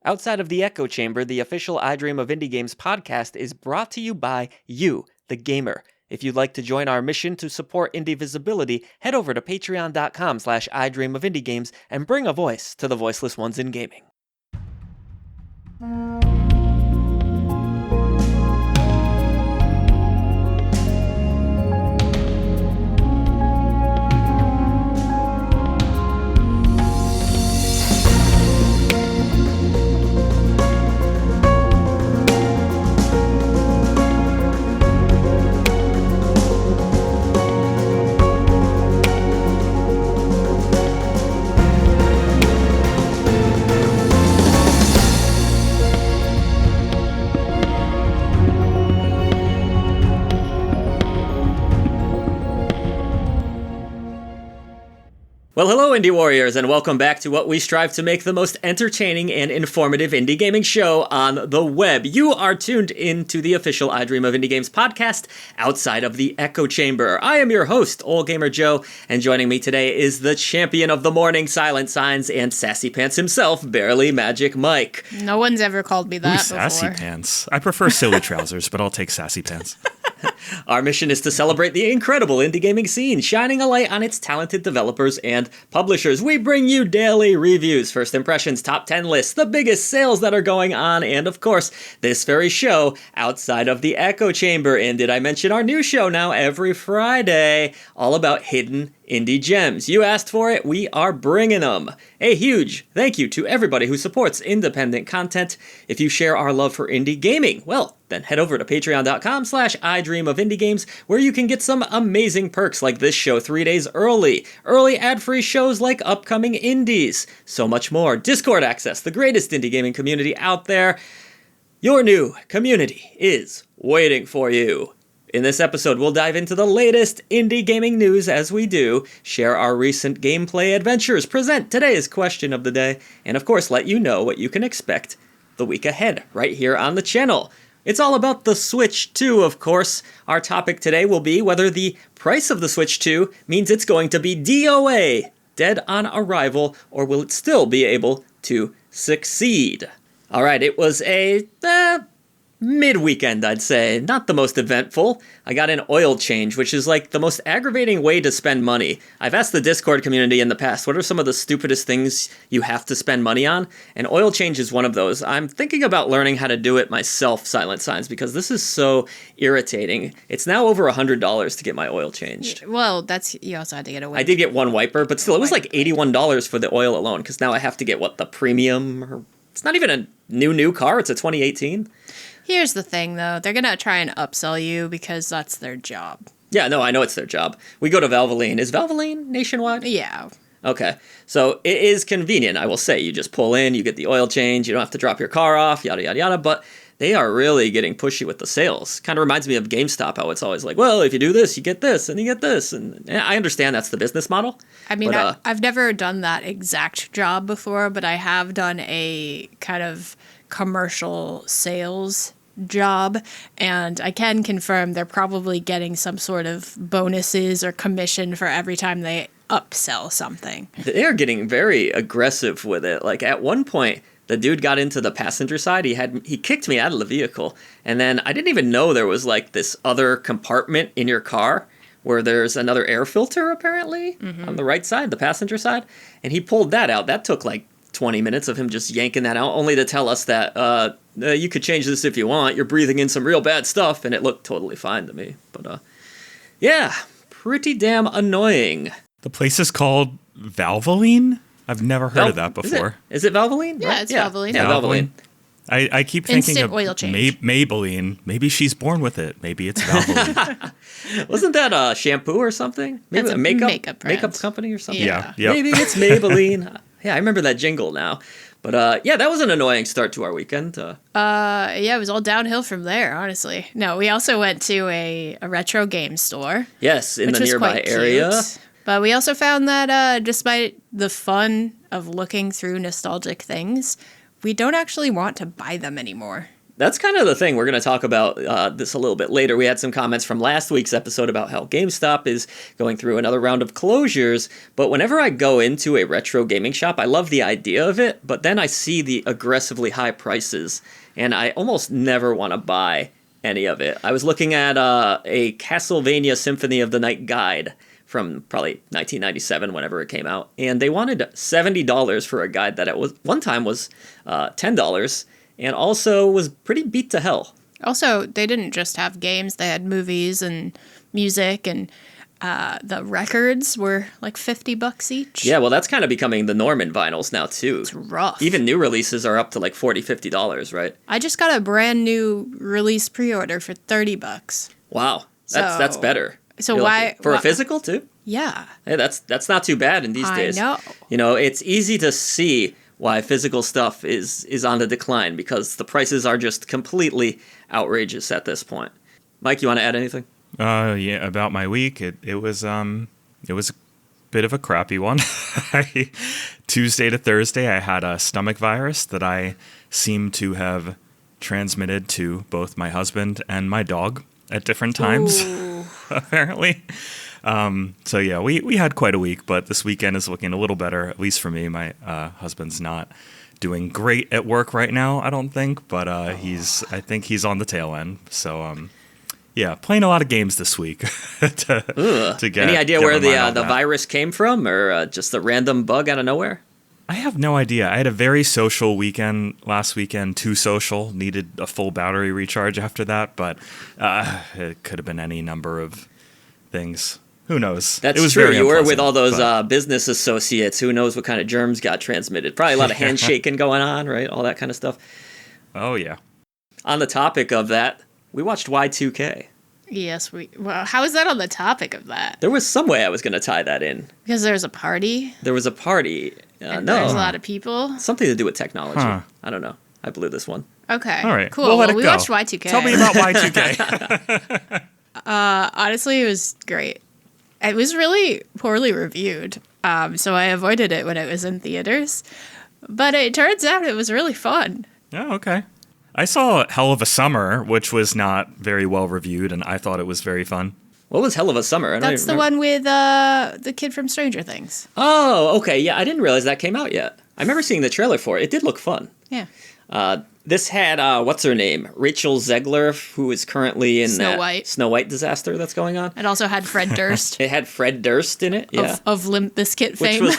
Outside of the Echo Chamber, the official I Dream of Indie Games podcast is brought to you by you, the gamer. If you'd like to join our mission to support indie visibility, head over to patreon.com/idreamofindiegames and bring a voice to the voiceless ones in gaming. Well, hello, Indie Warriors, and welcome back to what we strive to make the most entertaining and informative indie gaming show on the web. You are tuned into the official I Dream of Indie Games podcast, Outside of the Echo Chamber. I am your host, Old Gamer Joe, and joining me today is the champion of the morning silent signs and sassy pants himself, Barely Magic Mike. No one's ever called me that before. Sassy pants. I prefer silly trousers, but I'll take sassy pants. Our mission is to celebrate the incredible indie gaming scene, shining a light on its talented developers and publishers. We bring you daily reviews, first impressions, top 10 lists, the biggest sales that are going on, and of course, this very show, Outside of the Echo Chamber. And did I mention our new show now every Friday, all about hidden indie gems? You asked for it, we are bringing them. A huge thank you to everybody who supports independent content. If you share our love for indie gaming, well, then head over to patreon.com/idreamofindiegames, where you can get some amazing perks like this show 3 days early ad-free shows like upcoming indies, so much more, Discord access, the greatest indie gaming community out there. Your new community is waiting for you. In this episode, we'll dive into the latest indie gaming news as we do, share our recent gameplay adventures, present today's question of the day, and of course let you know what you can expect the week ahead right here on the channel. It's all about the Switch 2, of course. Our topic today will be whether the price of the Switch 2 means it's going to be DOA, dead on arrival, or will it still be able to succeed? All right, it was a mid-weekend, I'd say. Not the most eventful. I got an oil change, which is like the most aggravating way to spend money. I've asked the Discord community in the past, what are some of the stupidest things you have to spend money on? And oil change is one of those. I'm thinking about learning how to do it myself, Silent Signs, because this is so irritating. It's now over $100 to get my oil changed. Well, you also had to get a wiper. I did get one wiper, but still, it was like $81 for the oil alone, because now I have to get, the premium? It's not even a new car, it's a 2018. Here's the thing, though. They're going to try and upsell you because that's their job. Yeah, no, I know it's their job. We go to Valvoline. Is Valvoline nationwide? Yeah. Okay. So it is convenient, I will say. You just pull in, you get the oil change, you don't have to drop your car off, yada, yada, yada. But they are really getting pushy with the sales. Kind of reminds me of GameStop, how it's always like, well, if you do this, you get this, and you get this. And I understand that's the business model. I mean, but, I've never done that exact job before, but I have done a kind of commercial sales job, and I can confirm they're probably getting some sort of bonuses or commission for every time they upsell something. They are getting very aggressive with it. Like at one point, the dude got into the passenger side. He kicked me out of the vehicle, and then I didn't even know there was like this other compartment in your car where there's another air filter apparently on the right side, the passenger side, and he pulled that out. That took like 20 minutes of him just yanking that out, only to tell us that you could change this if you want. You're breathing in some real bad stuff, and it looked totally fine to me. But yeah, pretty damn annoying. The place is called Valvoline? I've never heard of that before. Is it Valvoline? Yeah, right? It's Valvoline. Yeah, Valvoline. I keep thinking Instant of oil change. Maybelline. Maybe she's born with it. Maybe it's Valvoline. Wasn't that shampoo or something? Maybe a makeup company or something? Yeah. Yep. Maybe it's Maybelline. Yeah, I remember that jingle now. But yeah, that was an annoying start to our weekend. Yeah, it was all downhill from there, honestly. No, we also went to a retro game store. Yes, in the nearby area. Cute. But we also found that despite the fun of looking through nostalgic things, we don't actually want to buy them anymore. That's kind of the thing. We're going to talk about this a little bit later. We had some comments from last week's episode about how GameStop is going through another round of closures. But whenever I go into a retro gaming shop, I love the idea of it. But then I see the aggressively high prices, and I almost never want to buy any of it. I was looking at a Castlevania Symphony of the Night guide from probably 1997, whenever it came out. And they wanted $70 for a guide that at one time was $10. And also was pretty beat to hell. Also, they didn't just have games. They had movies and music, and the records were like $50 each. Yeah, well, that's kind of becoming the norm in vinyls now, too. It's rough. Even new releases are up to like $40, $50, right? I just got a brand new release pre-order for $30. Wow, that's better. So why... For a physical, too? Yeah. Hey, that's not too bad in these days. I know. You know, it's easy to see why physical stuff is on the decline, because the prices are just completely outrageous at this point. Mike, you want to add anything? Yeah, about my week, it was a bit of a crappy one. Tuesday to Thursday, I had a stomach virus that I seem to have transmitted to both my husband and my dog at different times, apparently. So yeah, we had quite a week, but this weekend is looking a little better, at least for me. My husband's not doing great at work right now, I don't think, but I think he's on the tail end. So yeah, playing a lot of games this week to get. Any idea where the virus came from, or just a random bug out of nowhere? I have no idea. I had a very social weekend last weekend, too social, needed a full battery recharge after that, but it could have been any number of things. Who knows? That's it was true. Very you were with all those but... business associates. Who knows what kind of germs got transmitted? Probably a lot of handshaking going on, right? All that kind of stuff. Oh, yeah. On the topic of that, we watched Y2K. Yes, well, how is that on the topic of that? There was some way I was going to tie that in. Because there's a party? There was a party. And no. there's a lot of people? Something to do with technology. Huh. I don't know. I blew this one. Okay. All right. Cool. We'll We watched Y2K. Tell me about Y2K. Honestly, it was great. It was really poorly reviewed, so I avoided it when it was in theaters. But it turns out it was really fun. Oh, okay. I saw Hell of a Summer, which was not very well reviewed, and I thought it was very fun. What was Hell of a Summer? That's the one with the kid from Stranger Things. Oh, okay. Yeah, I didn't realize that came out yet. I remember seeing the trailer for it. It did look fun. Yeah. This had, what's her name? Rachel Zegler, who is currently in Snow that White. Snow White disaster that's going on. It also had Fred Durst. It had Fred Durst in it, yeah. Of Limp Bizkit Which fame. was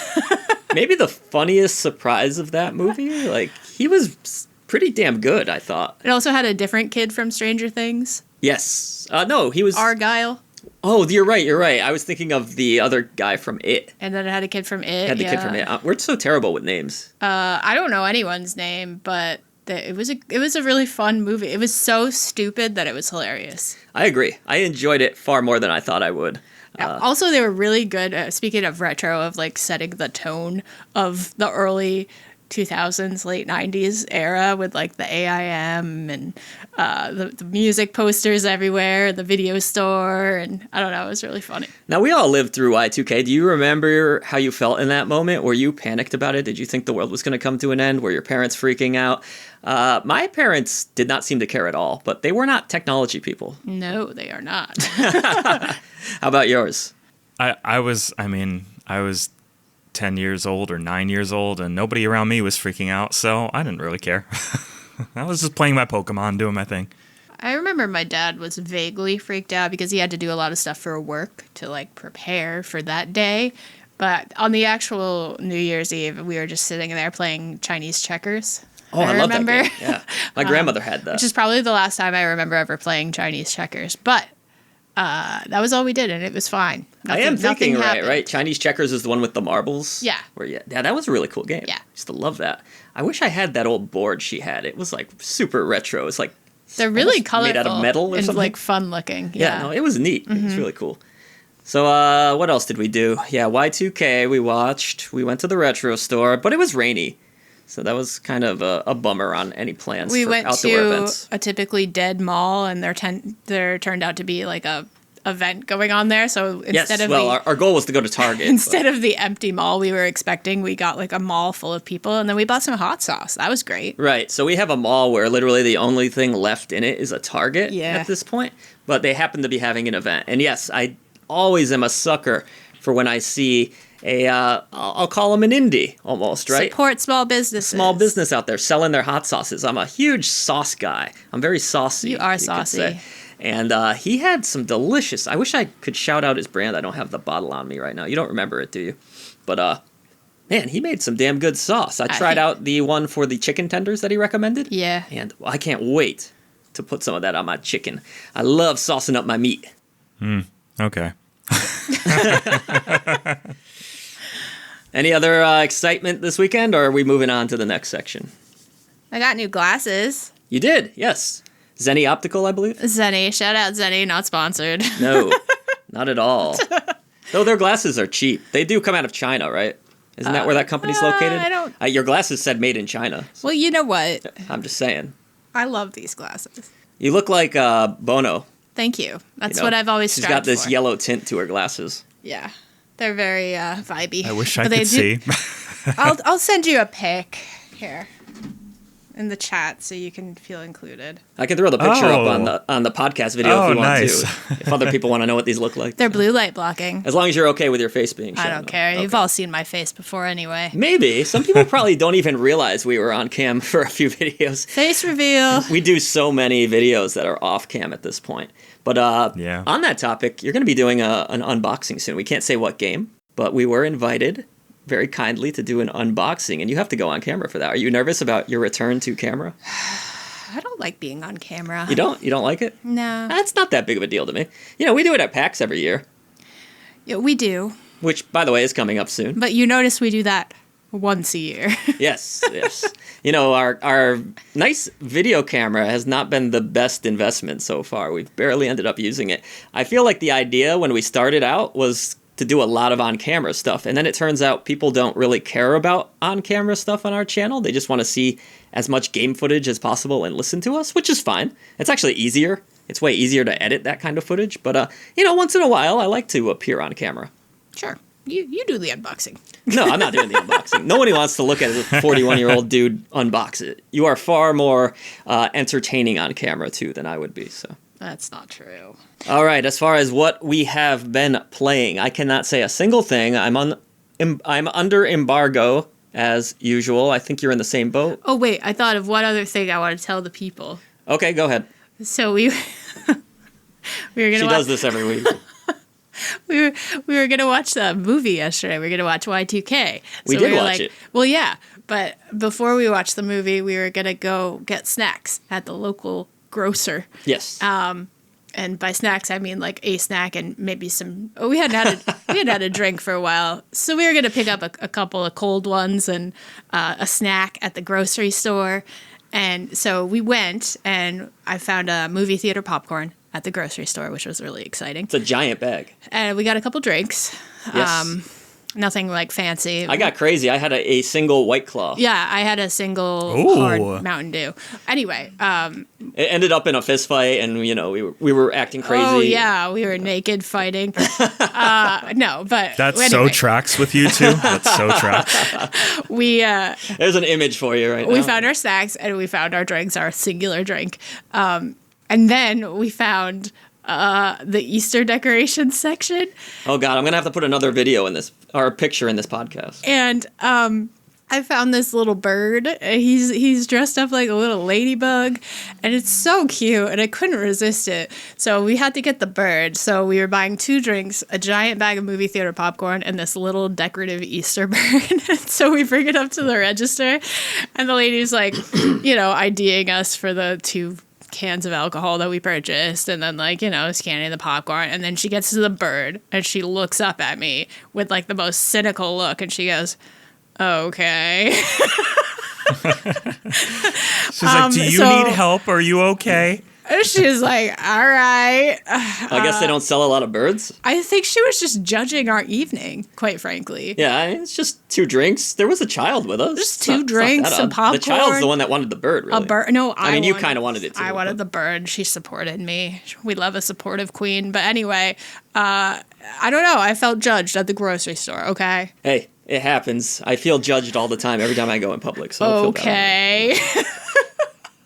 maybe the funniest surprise of that movie. Like, he was pretty damn good, I thought. It also had a different kid from Stranger Things. Yes. No, he was... Argyle. Oh, you're right. I was thinking of the other guy from It. And then it had a kid from It. Had the kid from It. We're so terrible with names. I don't know anyone's name, but it was a really fun movie. It was so stupid that it was hilarious. I agree. I enjoyed it far more than I thought I would. Also, they were really good, speaking of retro, of like setting the tone of the early 2000s, late 90s era with like the AIM and the music posters everywhere, the video store, and I don't know, it was really funny. Now, we all lived through Y2K. Do you remember how you felt in that moment? Were you panicked about it? Did you think the world was going to come to an end? Were your parents freaking out? My parents did not seem to care at all, but they were not technology people. No, they are not. How about yours? I was 10 years old or 9 years old, and nobody around me was freaking out, so I didn't really care. I was just playing my Pokemon, doing my thing. I remember my dad was vaguely freaked out because he had to do a lot of stuff for work to like prepare for that day. But on the actual New Year's Eve, we were just sitting there playing Chinese checkers. Oh, I love that game. Yeah. My grandmother had that. Which is probably the last time I remember ever playing Chinese checkers. But that was all we did, and it was fine. I am thinking right? Chinese checkers is the one with the marbles? Yeah. Yeah, that was a really cool game. Yeah. I used to love that. I wish I had that old board she had. It was like super retro. It's like they're really colorful, made out of metal or and something. like fun looking. Yeah, no, it was neat. It was really cool. So what else did we do? Yeah, Y2K we watched. We went to the retro store, but it was rainy. So that was kind of a bummer on any plans for outdoor events. We went to a typically dead mall, and there turned out to be like a event going on there. So instead of our goal was to go to Target. Instead of the empty mall we were expecting, we got like a mall full of people, and then we bought some hot sauce. That was great. Right. So we have a mall where literally the only thing left in it is a Target at this point, but they happen to be having an event. And yes, I always am a sucker for when I see I'll call them an indie almost, right? Support small businesses. Small business out there selling their hot sauces. I'm a huge sauce guy. I'm very saucy. You are saucy. And he had some delicious, I wish I could shout out his brand. I don't have the bottle on me right now. You don't remember it, do you? But, man, he made some damn good sauce. I tried out the one for the chicken tenders that he recommended. Yeah. And I can't wait to put some of that on my chicken. I love saucing up my meat. Okay. Any other excitement this weekend, or are we moving on to the next section? I got new glasses. You did, yes. Zenny Optical, I believe? Zenny. Shout out Zenny, not sponsored. No, not at all. Though their glasses are cheap. They do come out of China, right? Isn't that where that company's located? I don't... Your glasses said made in China. Well, you know what? I'm just saying. I love these glasses. You look like Bono. Thank you. That's what I've always strived for. She's got this yellow tint to her glasses. Yeah. They're very vibey. I wish I could see. I'll send you a pic here in the chat so you can feel included. I can throw the picture up on the podcast video if you want to. If other people want to know what these look like. They're blue light blocking. As long as you're okay with your face being shown. I don't care. Okay. You've all seen my face before anyway. Maybe. Some people probably don't even realize we were on cam for a few videos. Face reveal. We do so many videos that are off cam at this point. But on that topic, you're going to be doing an unboxing soon. We can't say what game, but we were invited very kindly to do an unboxing, and you have to go on camera for that. Are you nervous about your return to camera? I don't like being on camera. You don't? You don't like it? No. That's not that big of a deal to me. You know, we do it at PAX every year. Yeah, we do. Which, by the way, is coming up soon. But you notice we do that once a year. Yes. You know, our nice video camera has not been the best investment so far. We've barely ended up using it. I feel like the idea when we started out was to do a lot of on-camera stuff, and then it turns out people don't really care about on-camera stuff on our channel. They just want to see as much game footage as possible and listen to us, which is fine. It's actually easier. It's way easier to edit that kind of footage, but you know, once in a while, I like to appear on camera. Sure. You do the unboxing. No, I'm not doing the unboxing. Nobody wants to look at a 41-year-old dude unbox it. You are far more entertaining on camera, too, than I would be. So that's not true. All right, as far as what we have been playing, I cannot say a single thing. I'm under embargo, as usual. I think you're in the same boat. Oh, wait. I thought of one other thing I want to tell the people. Okay, go ahead. So we were going to She does this every week. We were gonna watch the movie yesterday. We were gonna watch Y2K. We did watch it. Well, yeah, but before we watched the movie, we were gonna go get snacks at the local grocer. Yes. And by snacks, I mean like a snack and maybe some. Oh, we hadn't had a drink for a while, so we were gonna pick up a couple of cold ones and a snack at the grocery store. And so we went, and I found a movie theater popcorn at the grocery store, which was really exciting. It's a giant bag. And we got a couple drinks. Yes. Nothing like fancy. I got crazy. I had a single White Claw. Yeah, I had a single hard Mountain Dew. Anyway. It ended up in a fist fight, and, you know, we were acting crazy. Oh, yeah, we were naked fighting. No, but That anyway. so tracks with you two. That so tracks. There's an image for you right now. We found our snacks, and we found our drinks, our singular drink. And then we found the Easter decorations section. Oh God, I'm gonna have to put another video in this, or a picture in this podcast. And I found this little bird. He's dressed up like a little ladybug, and it's so cute, and I couldn't resist it. So we had to get the bird. So we were buying 2 drinks, a giant bag of movie theater popcorn, and this little decorative Easter bird. And so we bring it up to the register, and the lady's like, you know, IDing us for the 2 cans of alcohol that we purchased, and then, like, you know, scanning the popcorn, and then she gets to the bird, and she looks up at me with like the most cynical look, and she goes, okay. She's like, do you need help? Are you okay? She was like, all right. I guess they don't sell a lot of birds. I think she was just judging our evening, quite frankly. Yeah, it's just 2 drinks. There was a child with us. Just 2 drinks, some popcorn. The child's the one that wanted the bird, really. A bird? No, I mean, you kind of wanted it too. I wanted the bird. She supported me. We love a supportive queen. But anyway, I don't know. I felt judged at the grocery store, okay? Hey, it happens. I feel judged all the time every time I go in public, so don't feel bad. Okay.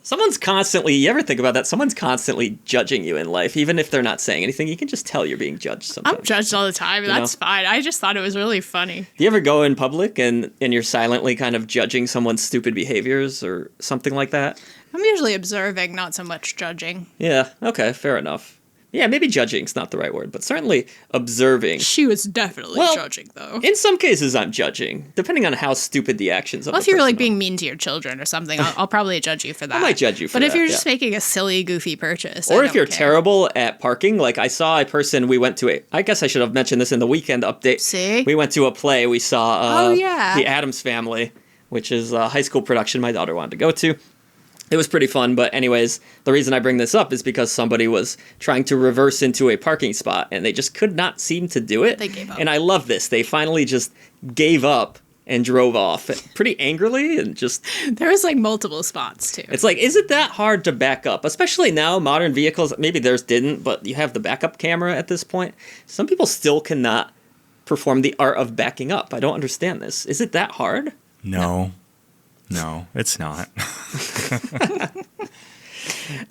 Someone's constantly, you ever think about that? Someone's constantly judging you in life, even if they're not saying anything. You can just tell you're being judged sometimes. I'm judged all the time. That's fine. I just thought it was really funny. Do you ever go in public and you're silently kind of judging someone's stupid behaviors or something like that? I'm usually observing, not so much judging. Yeah, okay, fair enough. Yeah, maybe judging's not the right word, but certainly observing. She was definitely judging, though. In some cases, I'm judging, depending on how stupid the actions of Well, the if you're person like being mean to your children or something, I'll probably judge you for that. I might judge you for that. But if you're just yeah. making a silly, goofy purchase, or I if you're don't care. terrible at parking, like I saw a person, we went to I guess I should have mentioned this in the weekend update. See? We went to a play, we saw The The Addams Family, which is a high school production my daughter wanted to go to. It was pretty fun, but anyways, the reason I bring this up is because somebody was trying to reverse into a parking spot, and they just could not seem to do it. They gave up. And I love this. They finally just gave up and drove off pretty angrily and just... There was like multiple spots, too. It's like, is it that hard to back up? Especially now, modern vehicles, maybe theirs didn't, but you have the backup camera at this point. Some people still cannot perform the art of backing up. I don't understand this. Is it that hard? No, it's not.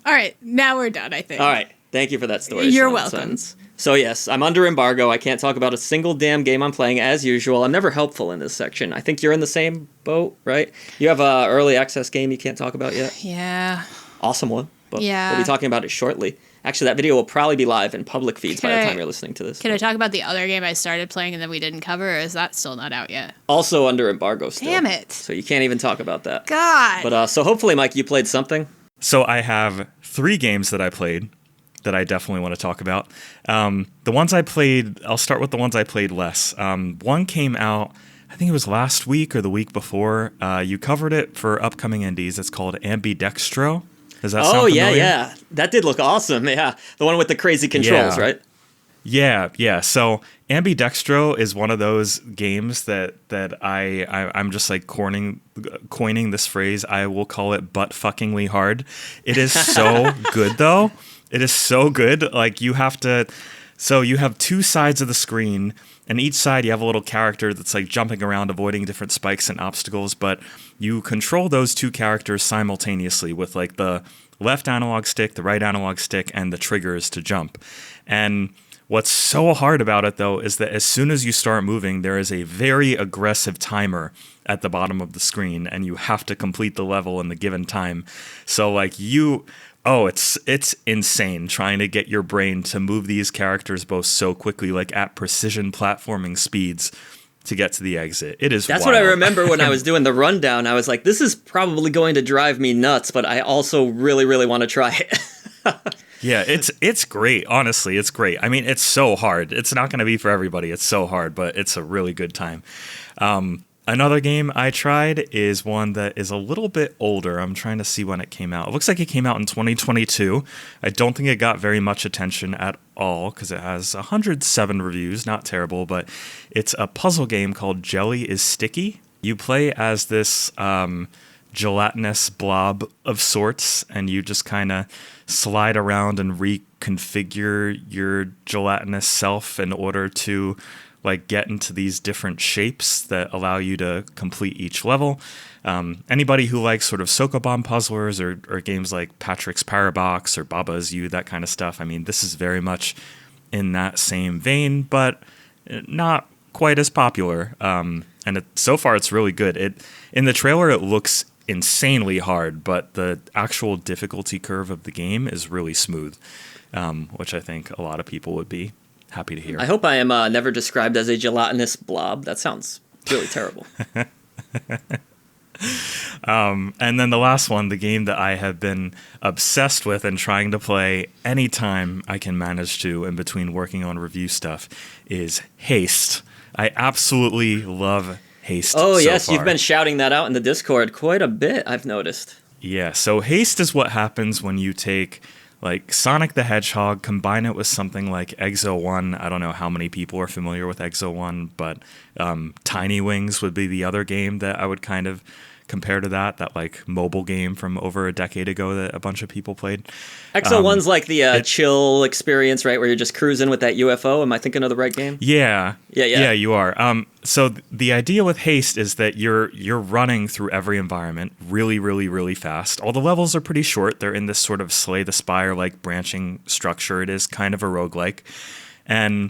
All right, now we're done, I think. All right. Thank you for that story. You're Sean. welcome. So yes, I'm under embargo. I can't talk about a single damn game I'm playing as usual. I'm never helpful in this section. I think you're in the same boat, right? You have a early access game you can't talk about yet. Yeah. Awesome one. But Yeah. we'll be talking about it shortly. Actually, that video will probably be live in public feeds by the Can I- time you're listening to this. Can I talk about the other game I started playing and then we didn't cover, or is that still not out yet? Also under embargo still. Damn it. So you can't even talk about that. God. But so hopefully, Mike, you played something. So I have 3 games that I played that I definitely want to talk about. The ones I played, I'll start with the ones I played less. One came out, I think it was last week or the week before. You covered it for upcoming indies. It's called Ambidextro. Does that sound familiar? Yeah. That did look awesome. Yeah. The one with the crazy controls, Yeah. right? Yeah. So Ambidextro is one of those games that I'm just like coining this phrase. I will call it butt fuckingly hard. It is so good though. It is so good. Like you have 2 sides of the screen, and each side you have a little character that's like jumping around, avoiding different spikes and obstacles, but you control those 2 characters simultaneously with like the left analog stick, the right analog stick, and the triggers to jump. And what's so hard about it, though, is that as soon as you start moving, there is a very aggressive timer at the bottom of the screen, and you have to complete the level in the given time. So, like, it's insane trying to get your brain to move these characters both so quickly, like at precision platforming speeds, to get to the exit. It is That's wild. what I remember when I was doing the rundown. I was like, this is probably going to drive me nuts, but I also really, really want to try it. Yeah, it's great. Honestly, it's great. I mean, it's so hard. It's not going to be for everybody. It's so hard, but it's a really good time. Another game I tried is one that is a little bit older. I'm trying to see when it came out. It looks like it came out in 2022. I don't think it got very much attention at all because it has 107 reviews. Not terrible, but it's a puzzle game called Jelly is Sticky. You play as this gelatinous blob of sorts, and you just kind of slide around and reconfigure your gelatinous self in order to like get into these different shapes that allow you to complete each level. Anybody who likes sort of Sokobomb puzzlers or games like Patrick's Parabox or Baba's You, that kind of stuff, I mean, this is very much in that same vein, but not quite as popular. And so far, it's really good. In the trailer, it looks insanely hard, but the actual difficulty curve of the game is really smooth, which I think a lot of people would be happy to hear. I hope I am never described as a gelatinous blob. That sounds really terrible. And then the last one, the game that I have been obsessed with and trying to play anytime I can manage to in between working on review stuff, is Haste. I absolutely love Haste. Oh, so yes, far. you've been shouting that out in the Discord quite a bit, I've noticed. Yeah, so Haste is what happens when you take like Sonic the Hedgehog, combine it with something like Exo 1. I don't know how many people are familiar with Exo 1, but Tiny Wings would be the other game that I would kind of compare to that like mobile game from over a decade ago that a bunch of people played. Exo 1's like the chill experience, right? Where you're just cruising with that UFO. Am I thinking of the right game? Yeah, you are. So the idea with haste is that you're running through every environment really, really, really fast. All the levels are pretty short. They're in this sort of Slay the Spire like branching structure. It is kind of a roguelike. And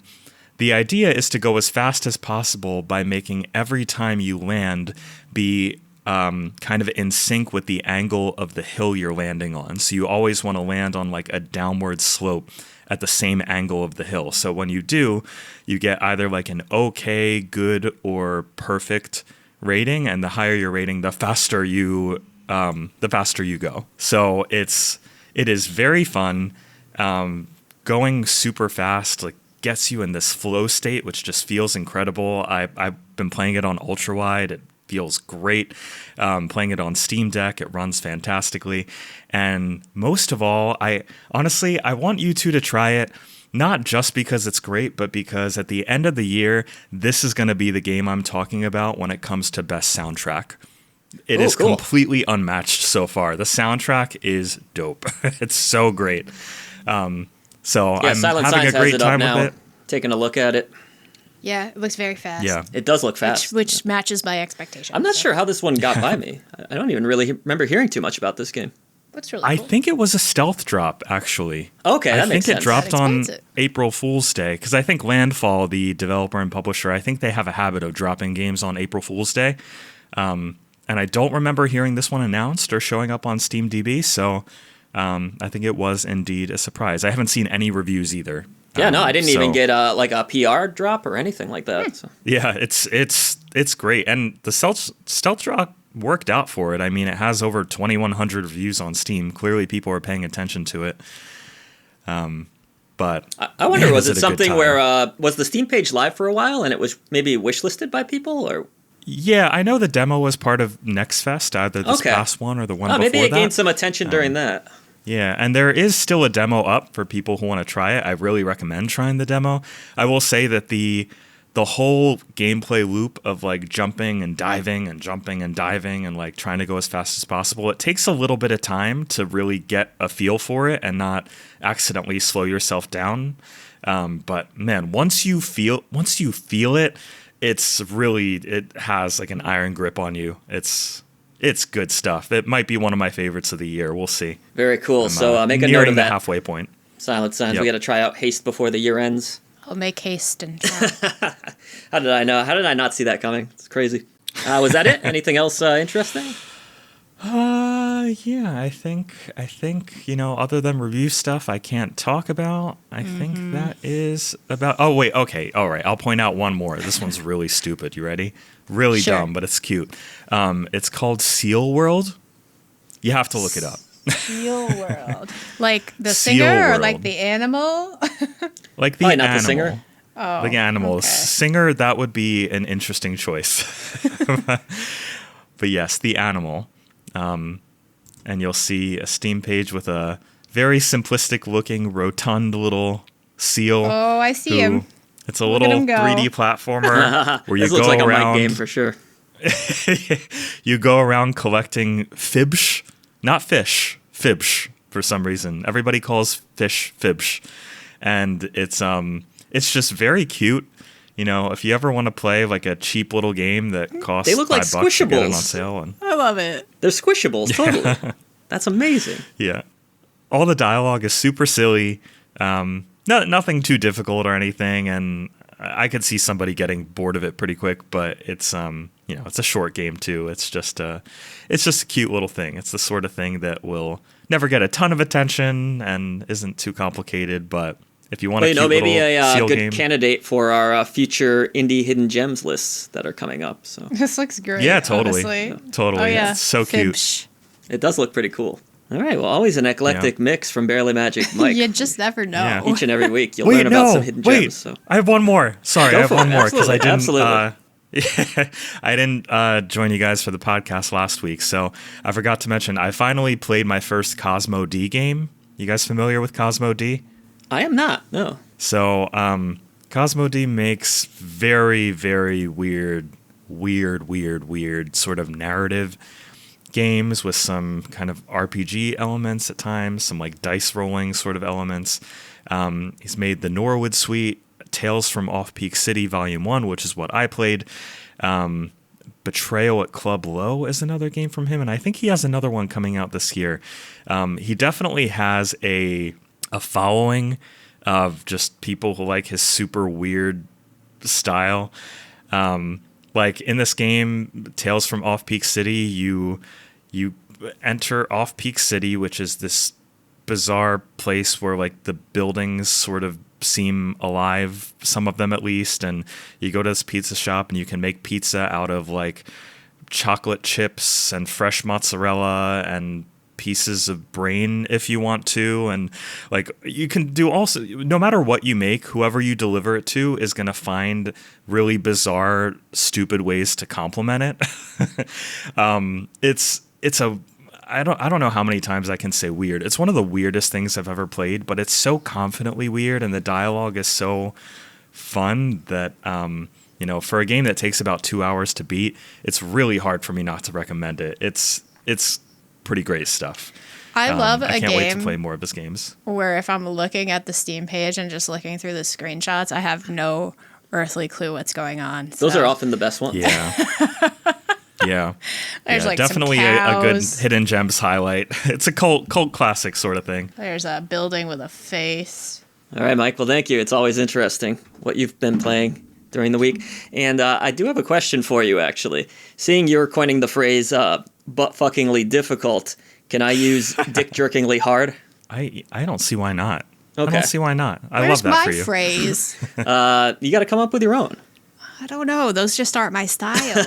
the idea is to go as fast as possible by making every time you land be kind of in sync with the angle of the hill you're landing on. So you always want to land on like a downward slope at the same angle of the hill. So when you do, you get either like an okay, good, or perfect rating, and the higher your rating, the faster you go. So it is very fun. Going super fast like gets you in this flow state, which just feels incredible. I've been playing it on ultra wide. It feels great. Playing it on Steam Deck, it runs fantastically. And most of all, I want you two to try it, not just because it's great, but because at the end of the year, this is going to be the game I'm talking about when it comes to best soundtrack. It is cool. Completely unmatched so far. The soundtrack is dope. It's so great. I'm Silent having a great time with it. Taking a look at it. Yeah, it looks very fast. Yeah, it does look fast, which matches my expectations. I'm not sure how this one got by me. I don't even really remember hearing too much about this game. What's really cool? I think it was a stealth drop, actually. Okay, that makes sense. I think it dropped on April Fool's Day, because I think Landfall, the developer and publisher, I think they have a habit of dropping games on April Fool's Day. And I don't remember hearing this one announced or showing up on SteamDB, so I think it was indeed a surprise. I haven't seen any reviews either. Yeah, no, I didn't even get like a PR drop or anything like that. So. Yeah, it's great, and the stealth drop worked out for it. I mean, it has over 2,100 reviews on Steam. Clearly, people are paying attention to it. But I wonder, was it something where was the Steam page live for a while and it was maybe wishlisted by people, or? Yeah, I know the demo was part of Next Fest, either this past one or the one before that. Maybe it gained some attention during that. Yeah, and there is still a demo up for people who want to try it. I really recommend trying the demo. I will say that the whole gameplay loop of like jumping and diving and jumping and diving and like trying to go as fast as possible, it takes a little bit of time to really get a feel for it and not accidentally slow yourself down. But man, once you feel it, it has like an iron grip on you. It's good stuff. It might be one of my favorites of the year. We'll see. Very cool. So make a note of nearing that. The halfway point. Silent Signs. Yep. We got to try out Haste before the year ends. I'll make haste and try. How did I know? How did I not see that coming? It's crazy. Was that it? Anything else interesting? Yeah, I think, other than review stuff I can't talk about, I think that is about... Oh, wait, okay, all right, I'll point out one more. This one's really stupid. You ready? Really dumb, but it's cute. It's called Seal World. You have to look it up. Seal World. Like the singer or like the animal? Like the Probably animal. not the singer. Oh, the animal. Okay. Singer, that would be an interesting choice. But yes, the animal. And you'll see a Steam page with a very simplistic looking rotund little seal. Oh, I see him. It's a little 3D platformer where you this looks like around. A Mike game for sure. You go around collecting fibsh, not fish, fibsh for some reason. Everybody calls fish fibsh, and it's just very cute. You know, if you ever want to play like a cheap little game that costs they look like $5 to get it on squishables. sale, and I love it. They're squishables, totally. That's amazing. yeah, all the dialogue is super silly. Nothing too difficult or anything, and I could see somebody getting bored of it pretty quick. But it's it's a short game too. It's just a cute little thing. It's the sort of thing that will never get a ton of attention and isn't too complicated, but if you want a cute maybe little a seal good game. Candidate for our future indie hidden gems lists that are coming up. So This looks great. Yeah, totally. Honestly. Totally. Oh, yeah. It's so cute. Fibsh. it does look pretty cool. All right, well, always an eclectic mix from Barely Magic Mike. You just never know. Yeah. Each and every week, you'll learn about some hidden gems. So. I have one more. Sorry, I have one more because I didn't. Absolutely. I didn't join you guys for the podcast last week, so I forgot to mention I finally played my first Cosmo D game. You guys familiar with Cosmo D? I am not, no. So Cosmo D makes very, very weird sort of narrative games with some kind of RPG elements at times, some like dice rolling sort of elements. He's made the Norwood Suite, Tales from Off-Peak City Volume 1, which is what I played. Betrayal at Club Low is another game from him, and I think he has another one coming out this year. He definitely has a following of just people who like his super weird style. Like in this game, Tales from Off-Peak City, you enter Off-Peak City, which is this bizarre place where like the buildings sort of seem alive, some of them at least, and you go to this pizza shop and you can make pizza out of like chocolate chips and fresh mozzarella and pieces of brain if you want to, and like you can do also, no matter what you make, whoever you deliver it to is going to find really bizarre, stupid ways to compliment it. It's a I don't know how many times I can say weird. It's one of the weirdest things I've ever played, but it's so confidently weird, and the dialogue is so fun that for a game that takes about 2 hours to beat, it's really hard for me not to recommend it. It's pretty great stuff. I love a game. I can't wait to play more of his games. Where if I'm looking at the Steam page and just looking through the screenshots, I have no earthly clue what's going on. Those are often the best ones. Yeah. Yeah. There's like definitely some a good cows. hidden gems highlight. It's a cult classic sort of thing. There's a building with a face. All right, Mike. Well, thank you. It's always interesting what you've been playing during the week. And I do have a question for you, actually. Seeing you're coining the phrase butt-fuckingly difficult, can I use dick-jerkingly hard? I don't see why not. Okay. I don't see why not. I Where's love that for my you. phrase? You got to come up with your own. I don't know. Those just aren't my style.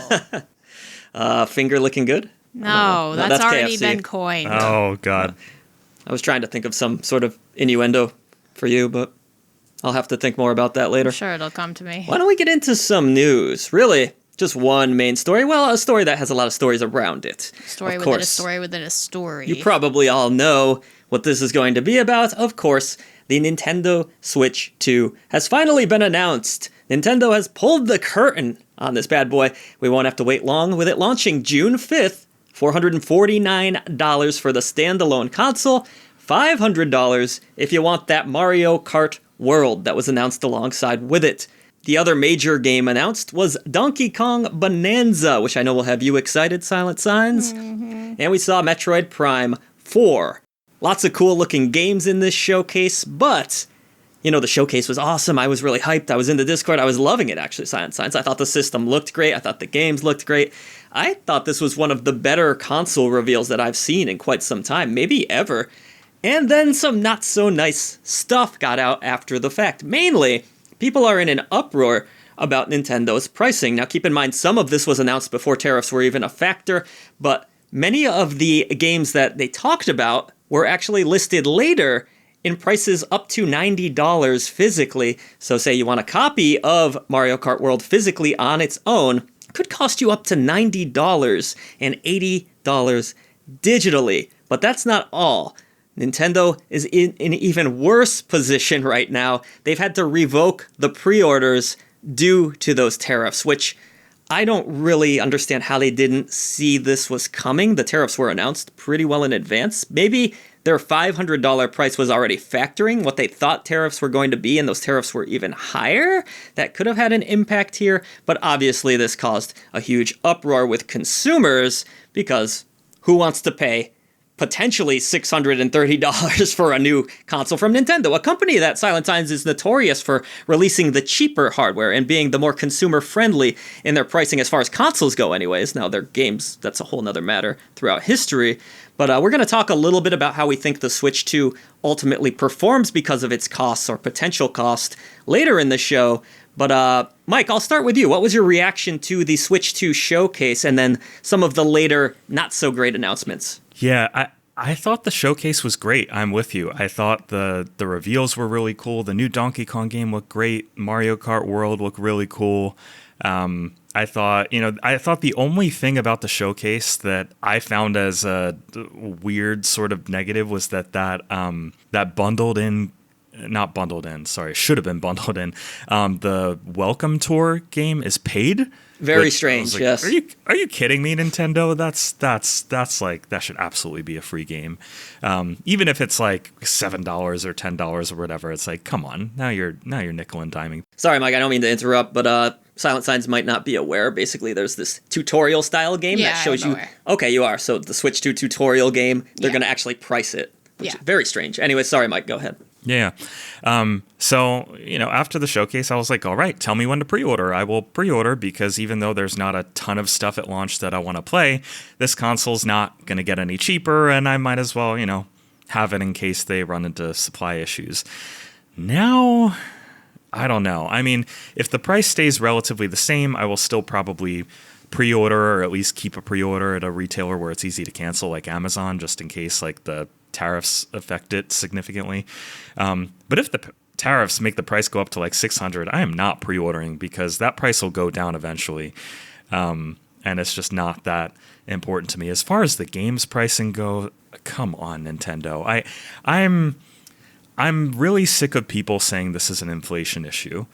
Finger looking good? No, No, that's already KFC. been coined. Oh, God. I was trying to think of some sort of innuendo for you, but I'll have to think more about that later. I'm sure it'll come to me. Why don't we get into some news? Really, just one main story. Well, a story that has a lot of stories around it. Story of within a course. story within a story. You probably all know what this is going to be about. Of course, the Nintendo Switch 2 has finally been announced. Nintendo has pulled the curtain on this bad boy. We won't have to wait long, with it launching June 5th, $449 for the standalone console, $500 if you want that Mario Kart World that was announced alongside with it. The other major game announced was Donkey Kong Bonanza, which I know will have you excited, Silent Signs. Mm-hmm. And we saw Metroid Prime 4. Lots of cool looking games in this showcase, but the showcase was awesome. I was really hyped. I was in the Discord. I was loving it, actually, Silent Signs. I thought the system looked great. I thought the games looked great. I thought this was one of the better console reveals that I've seen in quite some time, maybe ever. And then some not so nice stuff got out after the fact. Mainly, people are in an uproar about Nintendo's pricing. Now, keep in mind, some of this was announced before tariffs were even a factor, but many of the games that they talked about were actually listed later in prices up to $90 physically. So say you want a copy of Mario Kart World physically on its own, it could cost you up to $90 and $80 digitally. But that's not all. Nintendo is in an even worse position right now. They've had to revoke the pre-orders due to those tariffs, which I don't really understand how they didn't see this was coming. The tariffs were announced pretty well in advance. Maybe their $500 price was already factoring what they thought tariffs were going to be, and those tariffs were even higher. That could have had an impact here, but obviously this caused a huge uproar with consumers, because who wants to pay potentially $630 for a new console from Nintendo, a company that Silent Signs is notorious for releasing the cheaper hardware and being the more consumer-friendly in their pricing as far as consoles go anyways. Now, their games, that's a whole nother matter throughout history. But we're going to talk a little bit about how we think the Switch 2 ultimately performs because of its costs or potential cost later in the show. But Mike, I'll start with you. What was your reaction to the Switch 2 showcase and then some of the later not-so-great announcements? Yeah, I thought the showcase was great. I'm with you. I thought the reveals were really cool. The new Donkey Kong game looked great. Mario Kart World looked really cool. I thought the only thing about the showcase that I found as a weird sort of negative was that bundled in, not bundled in, sorry, should have been bundled in. The Welcome Tour game is paid. Very strange. Like, yes. Are you kidding me, Nintendo? That's like, that should absolutely be a free game. Even if it's like $7 or $10 or whatever, it's like, come on, now you're nickel and diming. Sorry, Mike, I don't mean to interrupt, but Silent Signs might not be aware. Basically, there's this tutorial style game that shows you. Aware. Okay, you are. So the Switch 2 tutorial game, they're going to actually price it, which is very strange. Anyway, sorry, Mike, go ahead. Yeah. So, after the showcase, I was like, all right, tell me when to pre-order. I will pre-order because even though there's not a ton of stuff at launch that I want to play, this console's not going to get any cheaper, and I might as well, have it in case they run into supply issues. Now, I don't know. I mean, if the price stays relatively the same, I will still probably pre-order or at least keep a pre-order at a retailer where it's easy to cancel, like Amazon, just in case like the tariffs affect it significantly. But if the tariffs make the price go up to like $600, I am not pre-ordering because that price will go down eventually. And it's just not that important to me. As far as the games pricing go, come on, Nintendo. I'm really sick of people saying this is an inflation issue.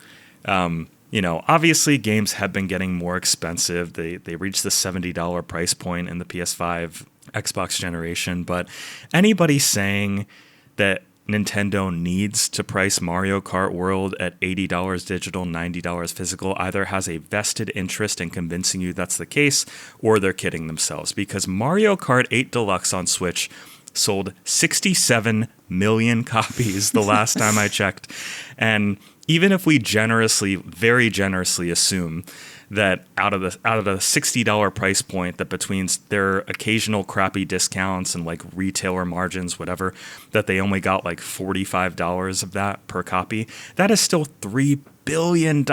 Obviously games have been getting more expensive. They reached the $70 price point in the PS5 Xbox generation, but anybody saying that Nintendo needs to price Mario Kart World at $80 digital, $90 physical either has a vested interest in convincing you that's the case, or they're kidding themselves, because Mario Kart 8 Deluxe on Switch sold 67 million copies the last time I checked. And even if we very generously assume that out of the $60 price point, that between their occasional crappy discounts and like retailer margins, whatever, that they only got like $45 of that per copy, that is still $3 billion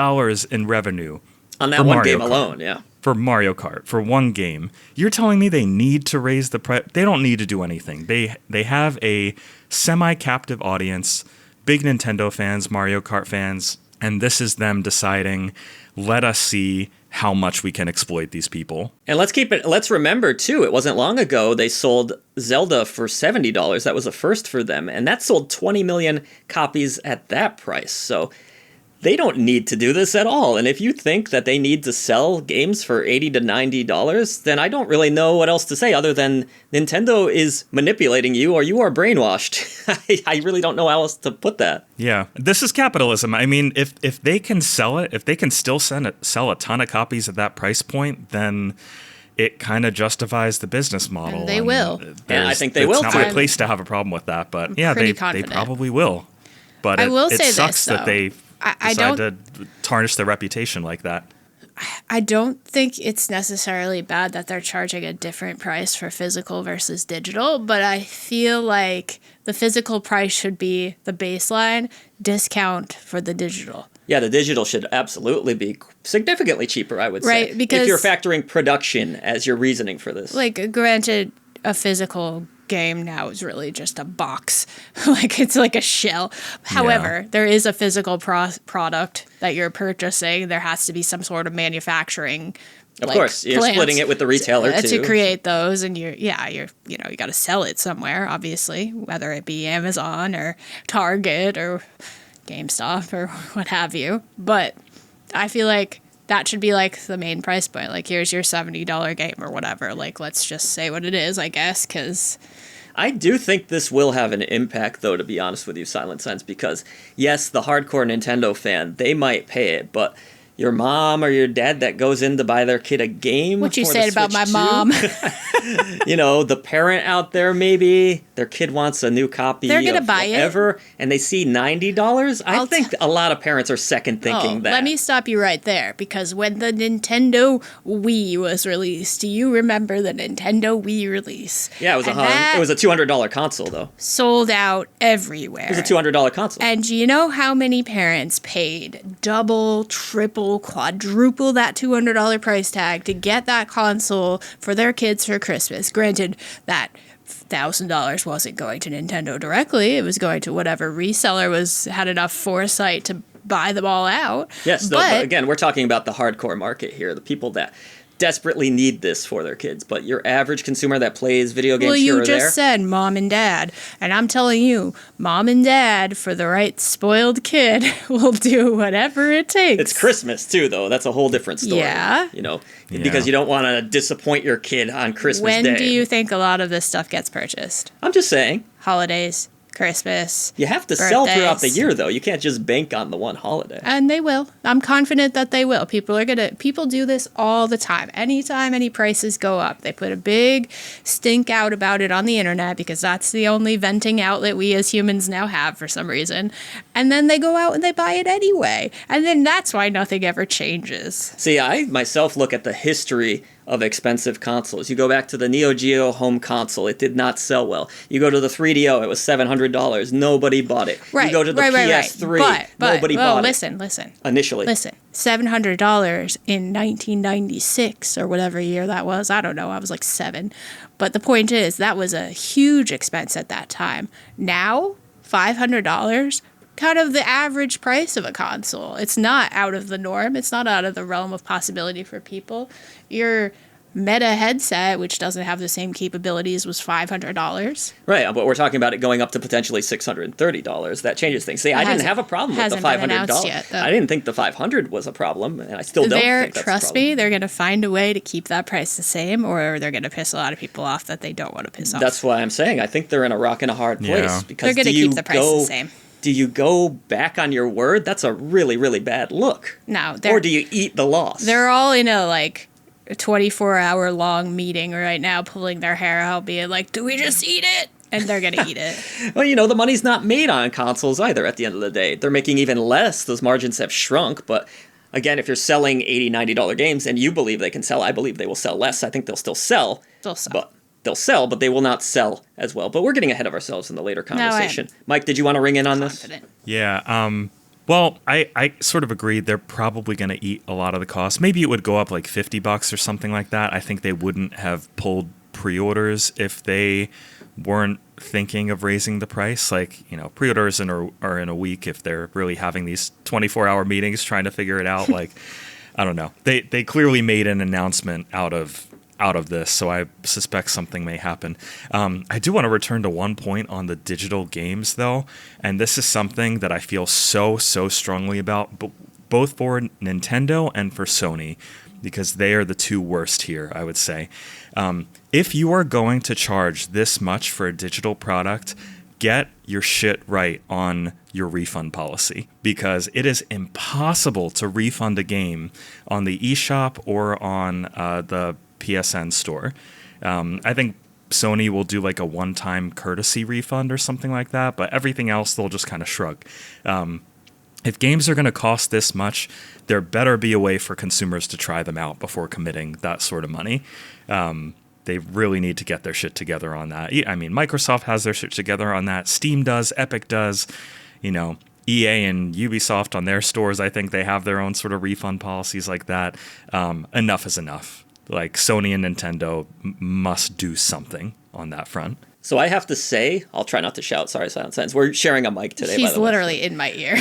in revenue. On that one game alone, yeah. For Mario Kart, for one game. You're telling me they need to raise the price? They don't need to do anything. They have a semi-captive audience, big Nintendo fans, Mario Kart fans, and this is them deciding, let us see how much we can exploit these people. And let's remember too, it wasn't long ago they sold Zelda for $70. That was a first for them, and that sold 20 million copies at that price. So they don't need to do this at all. And if you think that they need to sell games for $80 to $90, then I don't really know what else to say other than Nintendo is manipulating you or you are brainwashed. I really don't know how else to put that. Yeah, this is capitalism. I mean, if they can sell it, if they can still sell a ton of copies at that price point, then it kind of justifies the business model. And they will. And I think they will, too. It's not my place to have a problem with that, but yeah, they probably will. But it sucks that they decide to tarnish their reputation like that. I don't think it's necessarily bad that they're charging a different price for physical versus digital, but I feel like the physical price should be the baseline, discount for the digital. Yeah, the digital should absolutely be significantly cheaper, I would say. Right, because if you're factoring production as your reasoning for this. Like, granted, a physical game now is really just a box. Like, it's like a shell. However, there is a physical product that you're purchasing. There has to be some sort of manufacturing. Of course, you're splitting it with the retailer too. To create those, and you got to sell it somewhere, obviously, whether it be Amazon or Target or GameStop or what have you. But I feel like that should be like the main price point. Like, here's your $70 game or whatever. Like, let's just say what it is, I guess, because I do think this will have an impact, though, to be honest with you, Silent Sense, because, yes, the hardcore Nintendo fan, they might pay it, but your mom or your dad that goes in to buy their kid a game. What you said about my mom. The parent out there, maybe their kid wants a new copy. They're going to buy it. And they see $90. I think a lot of parents are second thinking that. Let me stop you right there, because when the Nintendo Wii was released, do you remember the Nintendo Wii release? Yeah, it was a $200 console, though. Sold out everywhere. It was a $200 console. And do you know how many parents paid double, triple, quadruple that $200 price tag to get that console for their kids for Christmas? Granted, that $1,000 wasn't going to Nintendo directly. It was going to whatever reseller had enough foresight to buy them all out. Yes, but again, we're talking about the hardcore market here, the people that desperately need this for their kids. But your average consumer that plays video games here or there... Well, you just said mom and dad. And I'm telling you, mom and dad, for the right spoiled kid, will do whatever it takes. It's Christmas, too, though. That's a whole different story. Yeah. You know, because you don't want to disappoint your kid on Christmas Day. When do you think a lot of this stuff gets purchased? I'm just saying. Holidays. Christmas. You have to sell throughout the year, though. You can't just bank on the one holiday. And they will. I'm confident that they will. People do this all the time. Anytime any prices go up, they put a big stink out about it on the internet because that's the only venting outlet we as humans now have for some reason. And then they go out and they buy it anyway. And then that's why nothing ever changes. See, I myself look at the history of expensive consoles. You go back to the Neo Geo home console, it did not sell well. You go to the 3DO, it was $700. Nobody bought it. Right, you go to the PS3, nobody bought it. Listen. Initially. Listen, $700 in 1996 or whatever year that was. I don't know. I was like 7. But the point is, that was a huge expense at that time. Now, $500, kind of the average price of a console. It's not out of the norm. It's not out of the realm of possibility for people. Your Meta headset, which doesn't have the same capabilities, was $500. Right, but we're talking about it going up to potentially $630. That changes things. See, I didn't have a problem with the $500. Yet, I didn't think the $500 was a problem, and I still don't think that's a problem. Trust me, they're going to find a way to keep that price the same, or they're going to piss a lot of people off that they don't want to piss off. That's why I'm saying I think they're in a rock and a hard place. Because they're going to keep the price the same. Do you go back on your word? That's a really, really bad look. No. Or do you eat the loss? They're all in a 24-hour long meeting right now, pulling their hair out, being like, do we just eat it? And they're going to eat it. Well, the money's not made on consoles either at the end of the day. They're making even less. Those margins have shrunk. But again, if you're selling $80, $90 games and you believe they can sell, I believe they will sell less. I think they'll still sell. They'll sell, but they will not sell as well. But we're getting ahead of ourselves in the later conversation. Mike, did you want to ring in on this? Yeah. Well, I sort of agree. They're probably going to eat a lot of the cost. Maybe it would go up like $50 or something like that. I think they wouldn't have pulled pre-orders if they weren't thinking of raising the price. Pre-orders are in a week if they're really having these 24-hour meetings trying to figure it out. I don't know. They clearly made an announcement out of this, so I suspect something may happen. I do want to return to one point on the digital games, though, and this is something that I feel so strongly about, both for Nintendo and for Sony, because they are the two worst here, I would say. If you are going to charge this much for a digital product, get your shit right on your refund policy, because it is impossible to refund a game on the eShop or on the PSN store. I think Sony will do a one-time courtesy refund or something like that, but everything else they'll just kind of shrug. If games are going to cost this much, there better be a way for consumers to try them out before committing that sort of money. They really need to get their shit together on that. I mean, Microsoft has their shit together on that. Steam does. Epic does. EA and Ubisoft on their stores, I think they have their own sort of refund policies like that. Enough is enough. Sony and Nintendo must do something on that front. So I have to say, I'll try not to shout. Sorry, Silent Sense. We're sharing a mic today. He's literally in my ear.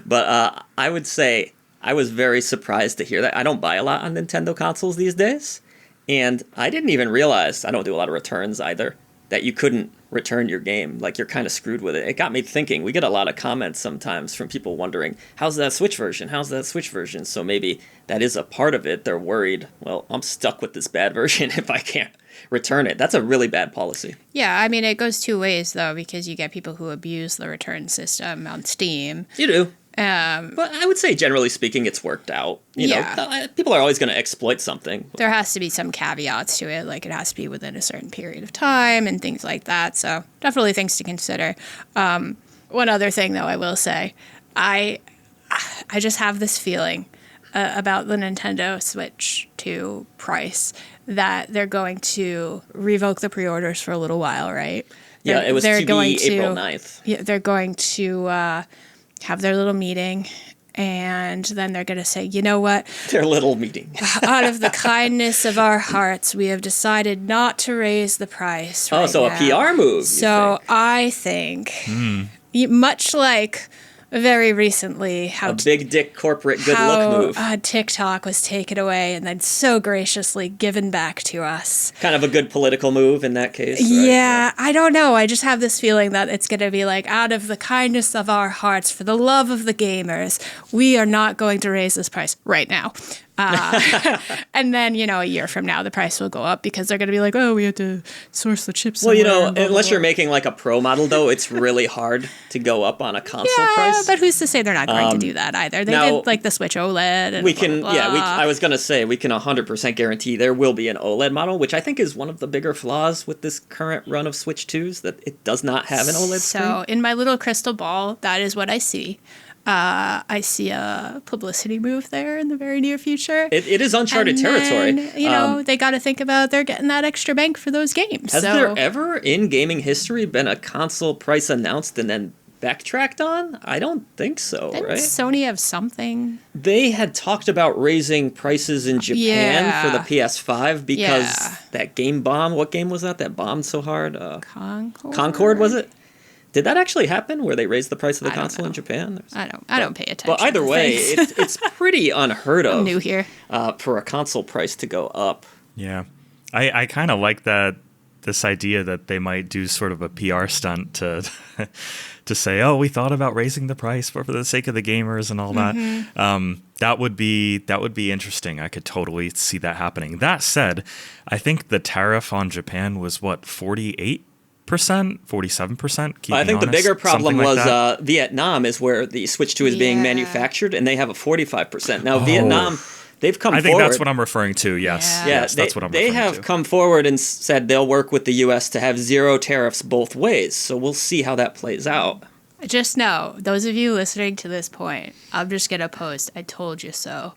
But I would say I was very surprised to hear that. I don't buy a lot on Nintendo consoles these days. And I didn't even realize, I don't do a lot of returns either, that you couldn't return your game. You're kind of screwed with it. It got me thinking. We get a lot of comments sometimes from people wondering, how's that Switch version? How's that Switch version? So maybe that is a part of it. They're worried, well, I'm stuck with this bad version if I can't return it. That's a really bad policy. Yeah, I mean, it goes two ways, though, because you get people who abuse the return system on Steam. You do. But I would say, generally speaking, it's worked out. You know, people are always going to exploit something. There has to be some caveats to it, it has to be within a certain period of time and things like that. So definitely things to consider. One other thing, though, I will say, I just have this feeling about the Nintendo Switch 2 price that they're going to revoke the pre-orders for a little while, right? It was to be April 9th. Yeah, they're going to have their little meeting, and then they're going to say, you know what? Their little meeting. Out of the kindness of our hearts, we have decided not to raise the price right so now. A PR move. So I think, much like very recently how A big dick corporate good look move. TikTok was taken away and then so graciously given back to us. Kind of a good political move in that case. Right? Yeah, I don't know. I just have this feeling that it's going to be like, out of the kindness of our hearts, for the love of the gamers, we are not going to raise this price right now. And then, a year from now, the price will go up because they're going to be like, oh, we have to source the chips. Well, unless you're making like a pro model, though, it's really hard to go up on a console price. But who's to say they're not going to do that either? They did like the Switch OLED. And we can, blah, blah, blah. I was going to say, we can 100% guarantee there will be an OLED model, which I think is one of the bigger flaws with this current run of Switch 2s, that it does not have an OLED screen. So in my little crystal ball, that is what I see. I see a publicity move there in the very near future. It is uncharted territory. They got to think about they're getting that extra bank for those games. Has there ever in gaming history been a console price announced and then backtracked on? I don't think so, Didn't right? Sony have something? They had talked about raising prices in Japan for the PS5 because that game bomb. What game was that? That bombed so hard. Concord, was it? Did that actually happen, where they raised the price of the console in Japan? I don't pay attention. But either way, it's pretty unheard of. I'm new here. For a console price to go up. Yeah, I kind of like this idea that they might do sort of a PR stunt to to say, oh, we thought about raising the price for the sake of the gamers and all that. That would be interesting. I could totally see that happening. That said, I think the tariff on Japan was 48%, 47%. I think the bigger problem was Vietnam is where the Switch 2 is being manufactured, and they have a 45%. Now, Vietnam, they've come forward. I think that's what I'm referring to, yes. Yeah, yes, that's what I'm referring to. They have come forward and said they'll work with the U.S. to have zero tariffs both ways, so we'll see how that plays out. Just know, those of you listening to this point, I'm just going to post, I told you so.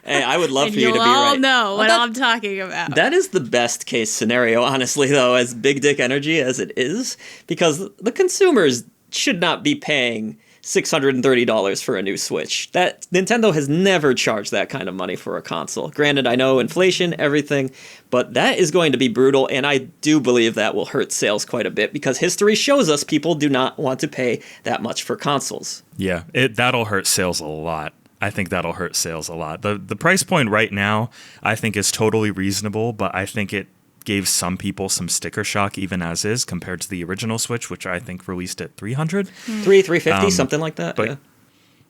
Hey, I would love for you to be right. You'll all know what I'm talking about. That is the best case scenario, honestly, though, as big dick energy as it is, because the consumers should not be paying $630 for a new Switch. That Nintendo has never charged that kind of money for a console. Granted, I know inflation, everything, but that is going to be brutal, and I do believe that will hurt sales quite a bit, because history shows us people do not want to pay that much for consoles. Yeah, that'll hurt sales a lot. I think that'll hurt sales a lot. The price point right now, I think, is totally reasonable, but I think it gave some people some sticker shock even as is compared to the original Switch, which I think released at $300. $350, something like that. But,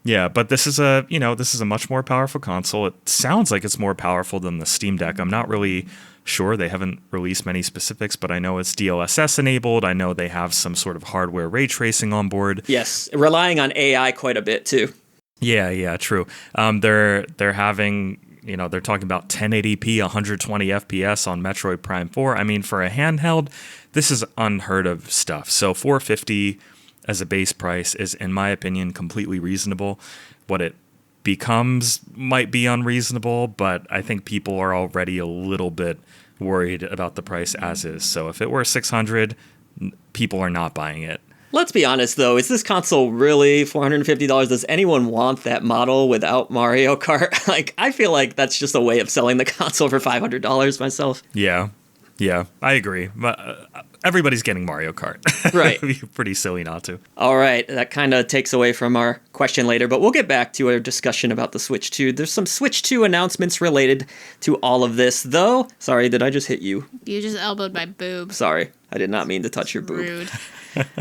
yeah, but this is a much more powerful console. It sounds like it's more powerful than the Steam Deck. I'm not really sure. They haven't released many specifics, but I know it's DLSS enabled. I know they have some sort of hardware ray tracing on board. Yes, relying on AI quite a bit too. Yeah, true. They're having, they're talking about 1080p, 120 FPS on Metroid Prime 4. I mean, for a handheld, this is unheard of stuff. So $450 as a base price is, in my opinion, completely reasonable. What it becomes might be unreasonable, but I think people are already a little bit worried about the price as is. So if it were $600, people are not buying it. Let's be honest, though. Is this console really $450? Does anyone want that model without Mario Kart? I feel like that's just a way of selling the console for $500 myself. Yeah, I agree. But everybody's getting Mario Kart. Right. It'd be pretty silly not to. All right. That kind of takes away from our question later, but we'll get back to our discussion about the Switch 2. There's some Switch 2 announcements related to all of this, though. Sorry, did I just hit you? You just elbowed my boob. Sorry. I did not mean to touch your boob. Rude.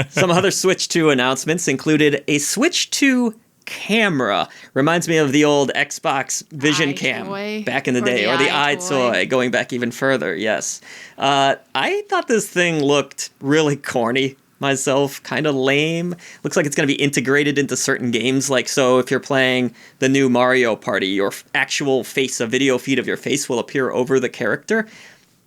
Some other Switch 2 announcements included a Switch 2 camera. Reminds me of the old Xbox Vision Cam back in the day, or the iToy, going back even further, yes. I thought this thing looked really corny myself, kind of lame. Looks like it's going to be integrated into certain games, so if you're playing the new Mario Party, your actual face, a video feed of your face will appear over the character.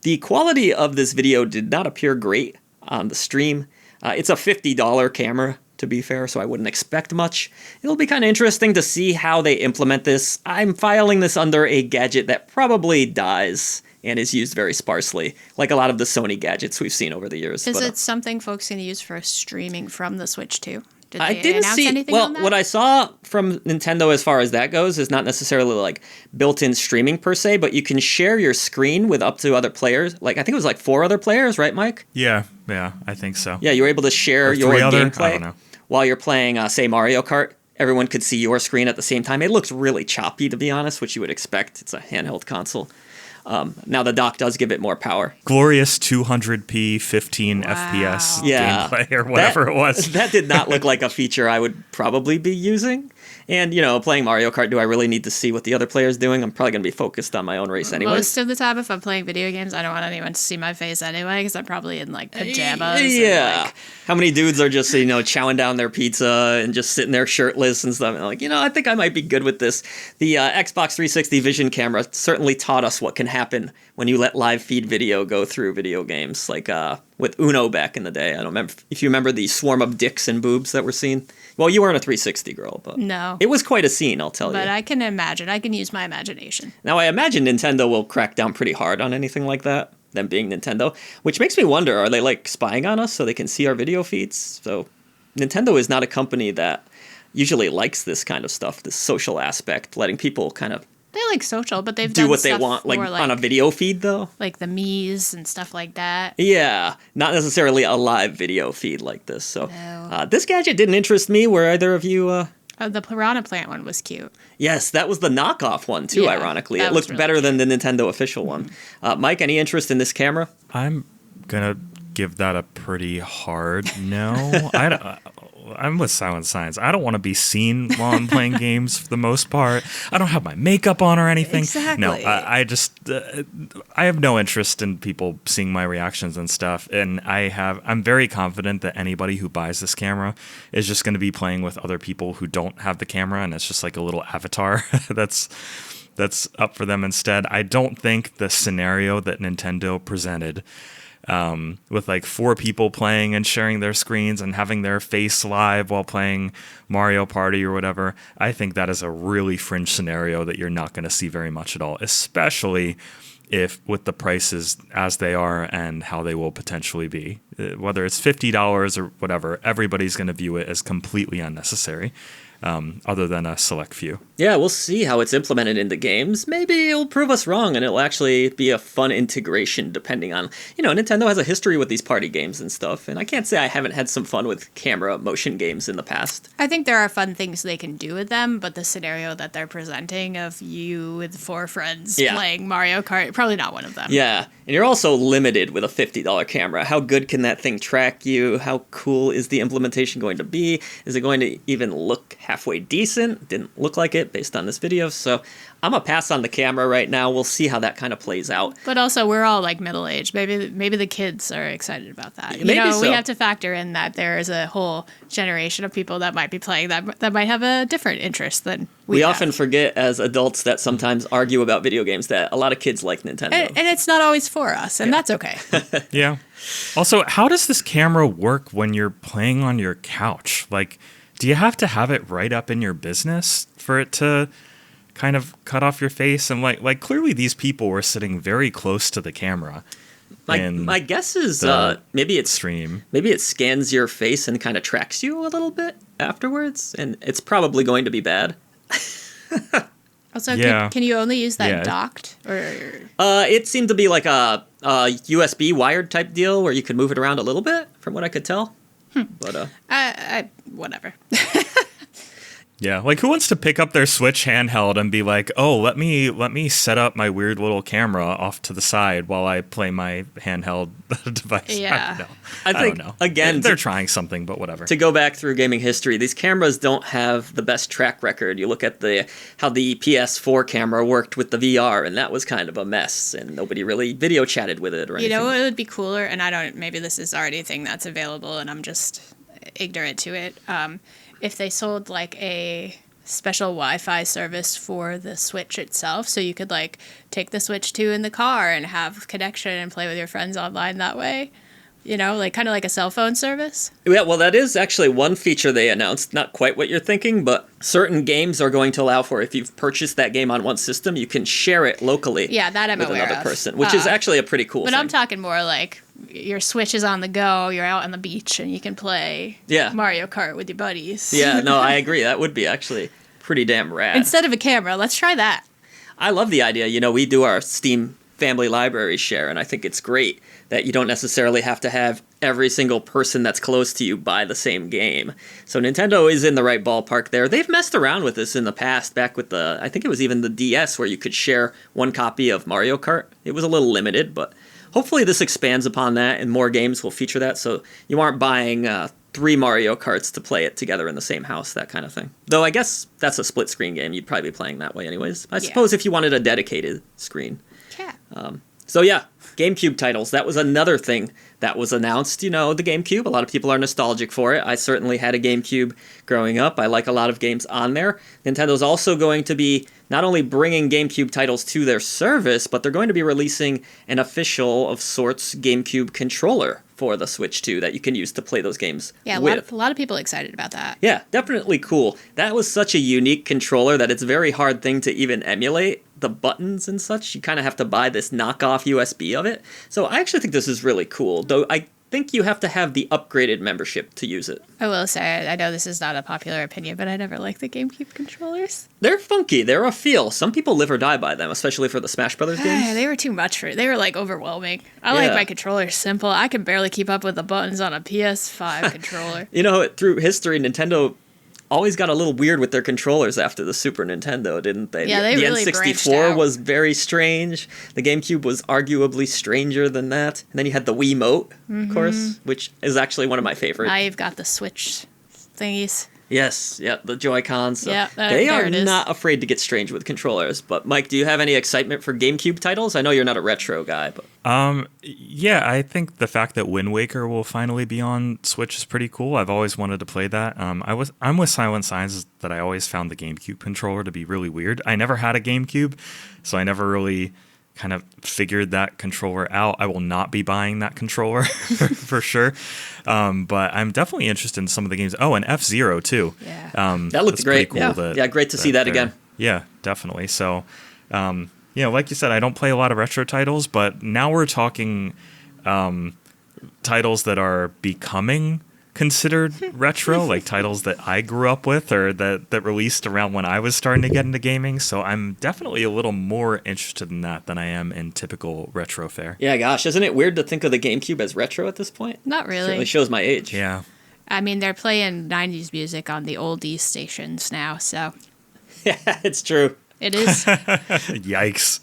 The quality of this video did not appear great on the stream. It's a $50 camera, to be fair, so I wouldn't expect much. It'll be kind of interesting to see how they implement this. I'm filing this under a gadget that probably dies and is used very sparsely, like a lot of the Sony gadgets we've seen over the years. Is it something folks can use for streaming from the Switch 2? Did I they didn't announce see. anything Well, on that? what I saw from Nintendo as far as that goes is not necessarily built-in streaming per se, but you can share your screen with up to other players. I think it was 4 other players, right, Mike? Yeah, I think so. Yeah, you were able to share your gameplay. gameplay. I don't know. while you're playing, say, Mario Kart, everyone could see your screen at the same time. It looks really choppy, to be honest, which you would expect. It's a handheld console. Now the dock does give it more power. Glorious 200p 15 FPS gameplay or whatever it was. That did not look like a feature I would probably be using. And, playing Mario Kart, do I really need to see what the other player's doing? I'm probably going to be focused on my own race anyway. Most of the time, if I'm playing video games, I don't want anyone to see my face anyway, because I'm probably in, pajamas. Yeah. And, How many dudes are just, chowing down their pizza and just sitting there shirtless and stuff? And I think I might be good with this. The Xbox 360 Vision camera certainly taught us what can happen when you let live feed video go through video games, with Uno back in the day. I don't remember if you remember the swarm of dicks and boobs that were seen. Well, you weren't a 360 girl, but no. It was quite a scene, I'll tell you. But I can imagine. I can use my imagination. Now, I imagine Nintendo will crack down pretty hard on anything like that, them being Nintendo, which makes me wonder, are they spying on us so they can see our video feeds? So Nintendo is not a company that usually likes this kind of stuff, this social aspect, letting people kind of They like social, but they've do done what they stuff want, for, on a video feed, though. Like the Mii's and stuff like that. Yeah, not necessarily a live video feed like this. So No. this gadget didn't interest me. Were either of you... The Piranha Plant one was cute. Yes, that was the knockoff one, too, Yeah, ironically. that It was looked really better cute. than the Nintendo official one. Mike, any interest in this camera? I'm going to give that a pretty hard no. I'm with Silent Science. I don't want to be seen while I'm playing games for the most part. I don't have my makeup on or anything. Exactly. No, I just I have no interest in people seeing my reactions and stuff. And I'm very confident that anybody who buys this camera is just going to be playing with other people who don't have the camera, and it's just like a little avatar that's up for them instead. I don't think the scenario that Nintendo presented, with 4 people playing and sharing their screens and having their face live while playing Mario Party or whatever, I think that is a really fringe scenario that you're not going to see very much at all, especially if with the prices as they are and how they will potentially be. Whether it's $50 or whatever, everybody's going to view it as completely unnecessary. Other than a select few. Yeah, we'll see how it's implemented in the games. Maybe it'll prove us wrong, and it'll actually be a fun integration, depending on... Nintendo has a history with these party games and stuff, and I can't say I haven't had some fun with camera motion games in the past. I think there are fun things they can do with them, but the scenario that they're presenting of you with 4 friends playing Mario Kart, probably not one of them. Yeah, and you're also limited with a $50 camera. How good can that thing track you? How cool is the implementation going to be? Is it going to even look halfway decent? Didn't look like it based on this video, so I'm gonna pass on the camera right now. We'll see how that kind of plays out. But also, we're all middle-aged. Maybe the kids are excited about that. Maybe so. We have to factor in that there is a whole generation of people that might be playing that might have a different interest than we have. often forget as adults that sometimes argue about video games that a lot of kids like Nintendo. And it's not always for us, and that's okay. Yeah. Also, how does this camera work when you're playing on your couch? Do you have to have it right up in your business for it to kind of cut off your face? And clearly these people were sitting very close to the camera. My guess is maybe it's stream. Maybe it scans your face and kind of tracks you a little bit afterwards, and it's probably going to be bad. Also, can you only use that docked? Or it seemed to be like a USB wired type deal where you could move it around a little bit, from what I could tell. But whatever. Yeah, who wants to pick up their Switch handheld and be like, "Oh, let me set up my weird little camera off to the side while I play my handheld device." Yeah, I don't know. Again, they're trying something, but whatever. To go back through gaming history, these cameras don't have the best track record. You look at how the PS4 camera worked with the VR, and that was kind of a mess, and nobody really video chatted with it or anything. You know what would be cooler, and maybe this is already a thing that's available, and I'm just ignorant to it. If they sold a special Wi-Fi service for the Switch itself, so you could take the Switch 2 in the car and have connection and play with your friends online that way. Kind of like a cell phone service. Yeah, well, that is actually one feature they announced. Not quite what you're thinking, but certain games are going to allow for, if you've purchased that game on one system, you can share it locally that I'm with aware another of. person, which is actually a pretty cool thing. But I'm talking more your Switch is on the go, you're out on the beach, and you can play Mario Kart with your buddies. Yeah, no, I agree. That would be actually pretty damn rad. Instead of a camera, let's try that. I love the idea. We do our Steam family library share, and I think it's great. that you don't necessarily have to have every single person that's close to you buy the same game. So Nintendo is in the right ballpark there. They've messed around with this in the past, back with I think it was even the DS, where you could share one copy of Mario Kart. It was a little limited, but hopefully this expands upon that and more games will feature that, so you aren't buying 3 Mario Karts to play it together in the same house, that kind of thing. Though I guess that's a split screen game. You'd probably be playing that way anyways. I suppose if you wanted a dedicated screen. Yeah. So yeah, GameCube titles. That was another thing that was announced. You know, the GameCube. A lot of people are nostalgic for it. I certainly had a GameCube growing up. I like a lot of games on there. Nintendo's also going to be not only bringing GameCube titles to their service, but they're going to be releasing an official of sorts GameCube controller for the Switch 2 that you can use to play those games with. A lot of people excited about that. Yeah, definitely cool. That was such a unique controller that it's a very hard thing to even emulate. The buttons and such, you kind of have to buy this knockoff USB of it. So I actually think this is really cool, though I think you have to have the upgraded membership to use it. I will say, I know this is not a popular opinion, but I never liked the GameCube controllers. They're funky. They're a feel. Some people live or die by them, especially for the Smash Brothers games. They were too much they were like overwhelming. I like my controllers simple. I can barely keep up with the buttons on a PS5 controller. You know, through history, Nintendo always got a little weird with their controllers after the Super Nintendo, didn't they? Yeah, they the really N64 was very strange. The GameCube was arguably stranger than that. And then you had the Wiimote, of course, which is actually one of my favorites. Now you've got the Switch thingies. Yes, yeah, the Joy-Cons. So yeah, they there are it is. not afraid to get strange with controllers. But Mike, do you have any excitement for GameCube titles? I know you're not a retro guy, but yeah, I think the fact that Wind Waker will finally be on Switch is pretty cool. I've always wanted to play that. I'm with Silent Signs that I always found the GameCube controller to be really weird. I never had a GameCube, so I never really kind of figured that controller out. I will not be buying that controller for sure. But I'm definitely interested in some of the games. Oh, and F-Zero too. Yeah. That looked great. Cool Yeah, great to see that again. Yeah, definitely. So, like you said, I don't play a lot of retro titles, but now we're talking titles that are becoming considered retro, like titles that I grew up with or that released around when I was starting to get into gaming. So I'm definitely a little more interested in that than I am in typical retro fare. Yeah, gosh, isn't it weird to think of the GameCube as retro at this point? Not really. Certainly shows my age. Yeah. I mean, they're playing 90s music on the oldies stations now, so. Yeah, it's true. It is. Yikes.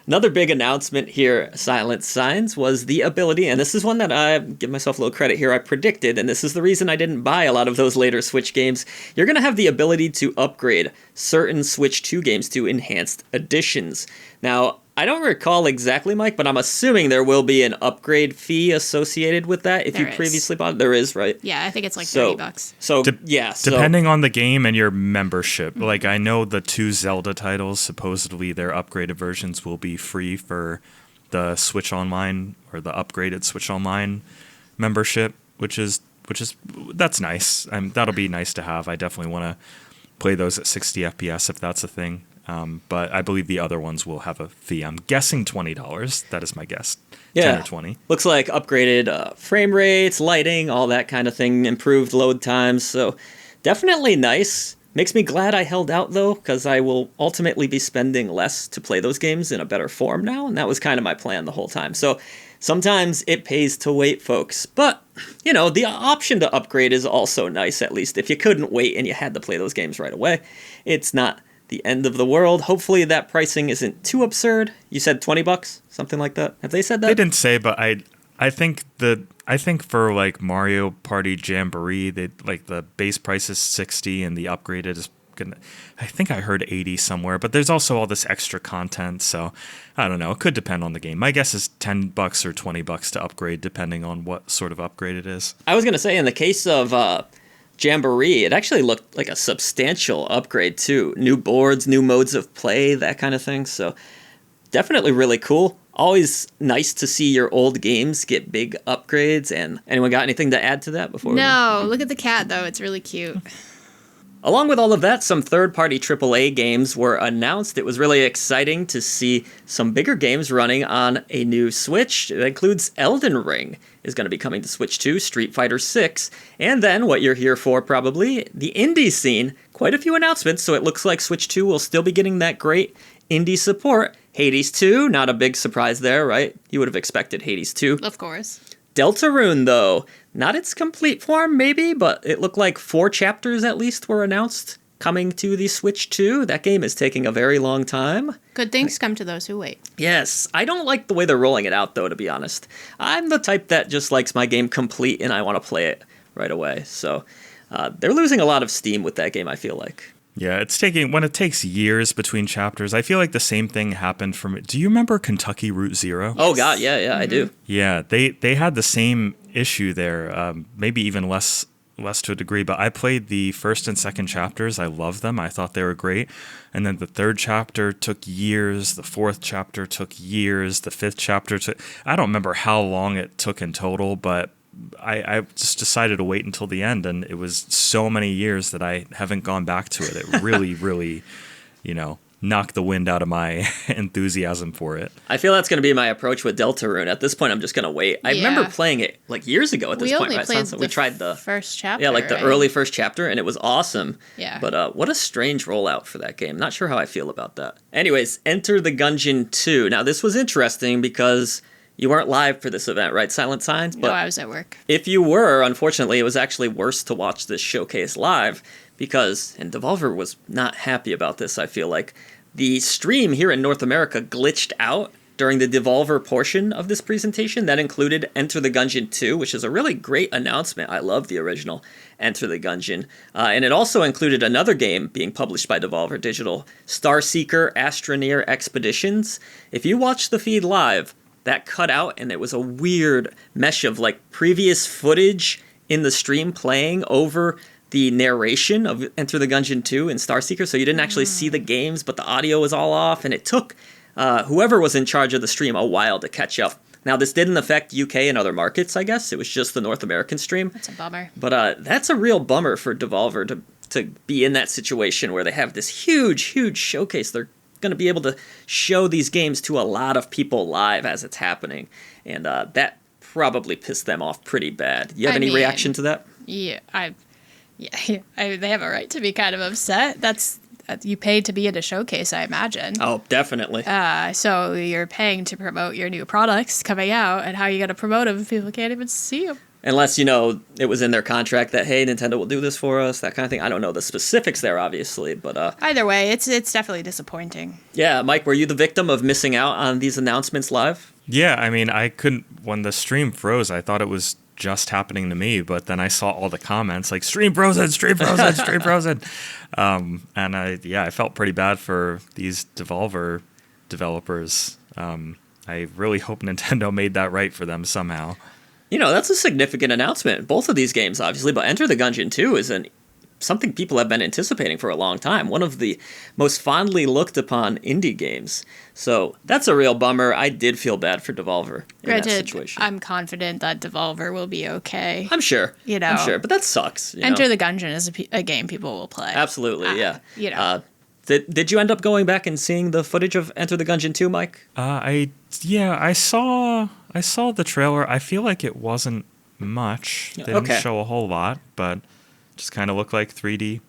Another big announcement here, Silent Signs, was the ability, and this is one that I give myself a little credit here, I predicted, and this is the reason I didn't buy a lot of those later Switch games. You're going to have the ability to upgrade certain Switch 2 games to enhanced editions. Now, I don't recall exactly, Mike, but I'm assuming there will be an upgrade fee associated with that if you previously bought it. There is, right? Yeah, I think it's like $30. So, depending on the game and your membership. Like, I know the 2 Zelda titles, supposedly their upgraded versions will be free for the Switch Online or the upgraded Switch Online membership, which is that's nice. That'll be nice to have. I definitely want to play those at 60 FPS if that's a thing. But I believe the other ones will have a fee. I'm guessing $20. That is my guess. Yeah. 10 or 20. Looks like upgraded frame rates, lighting, all that kind of thing, improved load times. So definitely nice. Makes me glad I held out, though, because I will ultimately be spending less to play those games in a better form now. And that was kind of my plan the whole time. So sometimes it pays to wait, folks. But, you know, the option to upgrade is also nice, at least. If you couldn't wait and you had to play those games right away, it's not the end of the world. Hopefully that pricing isn't too absurd. You said $20, something like that. Have they said that? They didn't say, but I think for like Mario Party Jamboree, like the base price is $60 and the upgraded is gonna. I think I heard $80 somewhere, but there's also all this extra content, so I don't know. It could depend on the game. My guess is $10 or $20 to upgrade, depending on what sort of upgrade it is. I was gonna say in the case of Jamboree, it actually looked like a substantial upgrade too. New boards, new modes of play, that kind of thing. So definitely really cool. Always nice to see your old games get big upgrades. And anyone got anything to add to that before? No, look at the cat though. It's really cute. Along with all of that, some third-party AAA games were announced. It was really exciting to see some bigger games running on a new Switch. It includes Elden Ring is going to be coming to Switch 2, Street Fighter 6, and then what you're here for probably, the indie scene. Quite a few announcements, so it looks like Switch 2 will still be getting that great indie support. Hades 2, not a big surprise there, right? You would have expected Hades 2. Of course. Deltarune, though, not its complete form, maybe, but it looked like 4 chapters at least were announced coming to the Switch 2. That game is taking a very long time. Good things come to those who wait. Yes, I don't like the way they're rolling it out, though, to be honest. I'm the type that just likes my game complete and I want to play it right away. So they're losing a lot of steam with that game, I feel like. Yeah, when it takes years between chapters, I feel like the same thing happened from, do you remember Kentucky Route Zero? Oh, God, yeah, I do. Yeah, they had the same issue there, maybe even less to a degree, but I played the first and second chapters. I loved them. I thought they were great. And then the third chapter took years. The fourth chapter took years. The fifth chapter took, I don't remember how long it took in total, but I just decided to wait until the end. And it was so many years that I haven't gone back to it. It really, really, knocked the wind out of my enthusiasm for it. I feel that's going to be my approach with Deltarune. At this point, I'm just going to wait. I remember playing it like years ago at this point. We right? played we tried the first chapter. Yeah, like the early first chapter, and it was awesome. Yeah. But what a strange rollout for that game. Not sure how I feel about that. Anyways, Enter the Gungeon 2. Now, this was interesting because you weren't live for this event, right, Silent Signs? No, I was at work. If you were, unfortunately, it was actually worse to watch this showcase live because, and Devolver was not happy about this, I feel like. The stream here in North America glitched out during the Devolver portion of this presentation. That included Enter the Gungeon 2, which is a really great announcement. I love the original Enter the Gungeon. And it also included another game being published by Devolver Digital, Starseeker Astroneer Expeditions. If you watch the feed live, that cut out and it was a weird mesh of like previous footage in the stream playing over the narration of Enter the Gungeon 2 and Starseeker, so you didn't actually see the games, but the audio was all off, and it took whoever was in charge of the stream a while to catch up. Now, this didn't affect UK and other markets, I guess. It was just the North American stream. That's a bummer. But that's a real bummer for Devolver to be in that situation where they have this huge, huge showcase. They're going to be able to show these games to a lot of people live as it's happening, and that probably pissed them off pretty bad. You have any reaction to that? Yeah, they have a right to be kind of upset. That's you paid to be at a showcase, I imagine. Oh, definitely. So you're paying to promote your new products coming out, and how are you going to promote them if people can't even see them? Unless, it was in their contract that, hey, Nintendo will do this for us, that kind of thing. I don't know the specifics there, obviously, but... Either way, it's definitely disappointing. Yeah, Mike, were you the victim of missing out on these announcements live? Yeah, I mean, I couldn't... When the stream froze, I thought it was just happening to me, but then I saw all the comments like stream frozen, stream frozen. And I felt pretty bad for these Devolver developers. I really hope Nintendo made that right for them somehow. That's a significant announcement. Both of these games, obviously, but Enter the Gungeon 2 is something people have been anticipating for a long time. One of the most fondly looked upon indie games. So that's a real bummer. I did feel bad for Devolver in that situation. I'm confident that Devolver will be okay. I'm sure. I'm sure, but that sucks. Enter the Gungeon is a game people will play. Absolutely, yeah. Did you end up going back and seeing the footage of Enter the Gungeon 2, Mike? I saw the trailer. I feel like it wasn't much. They didn't show a whole lot, but just kind of looked like 3D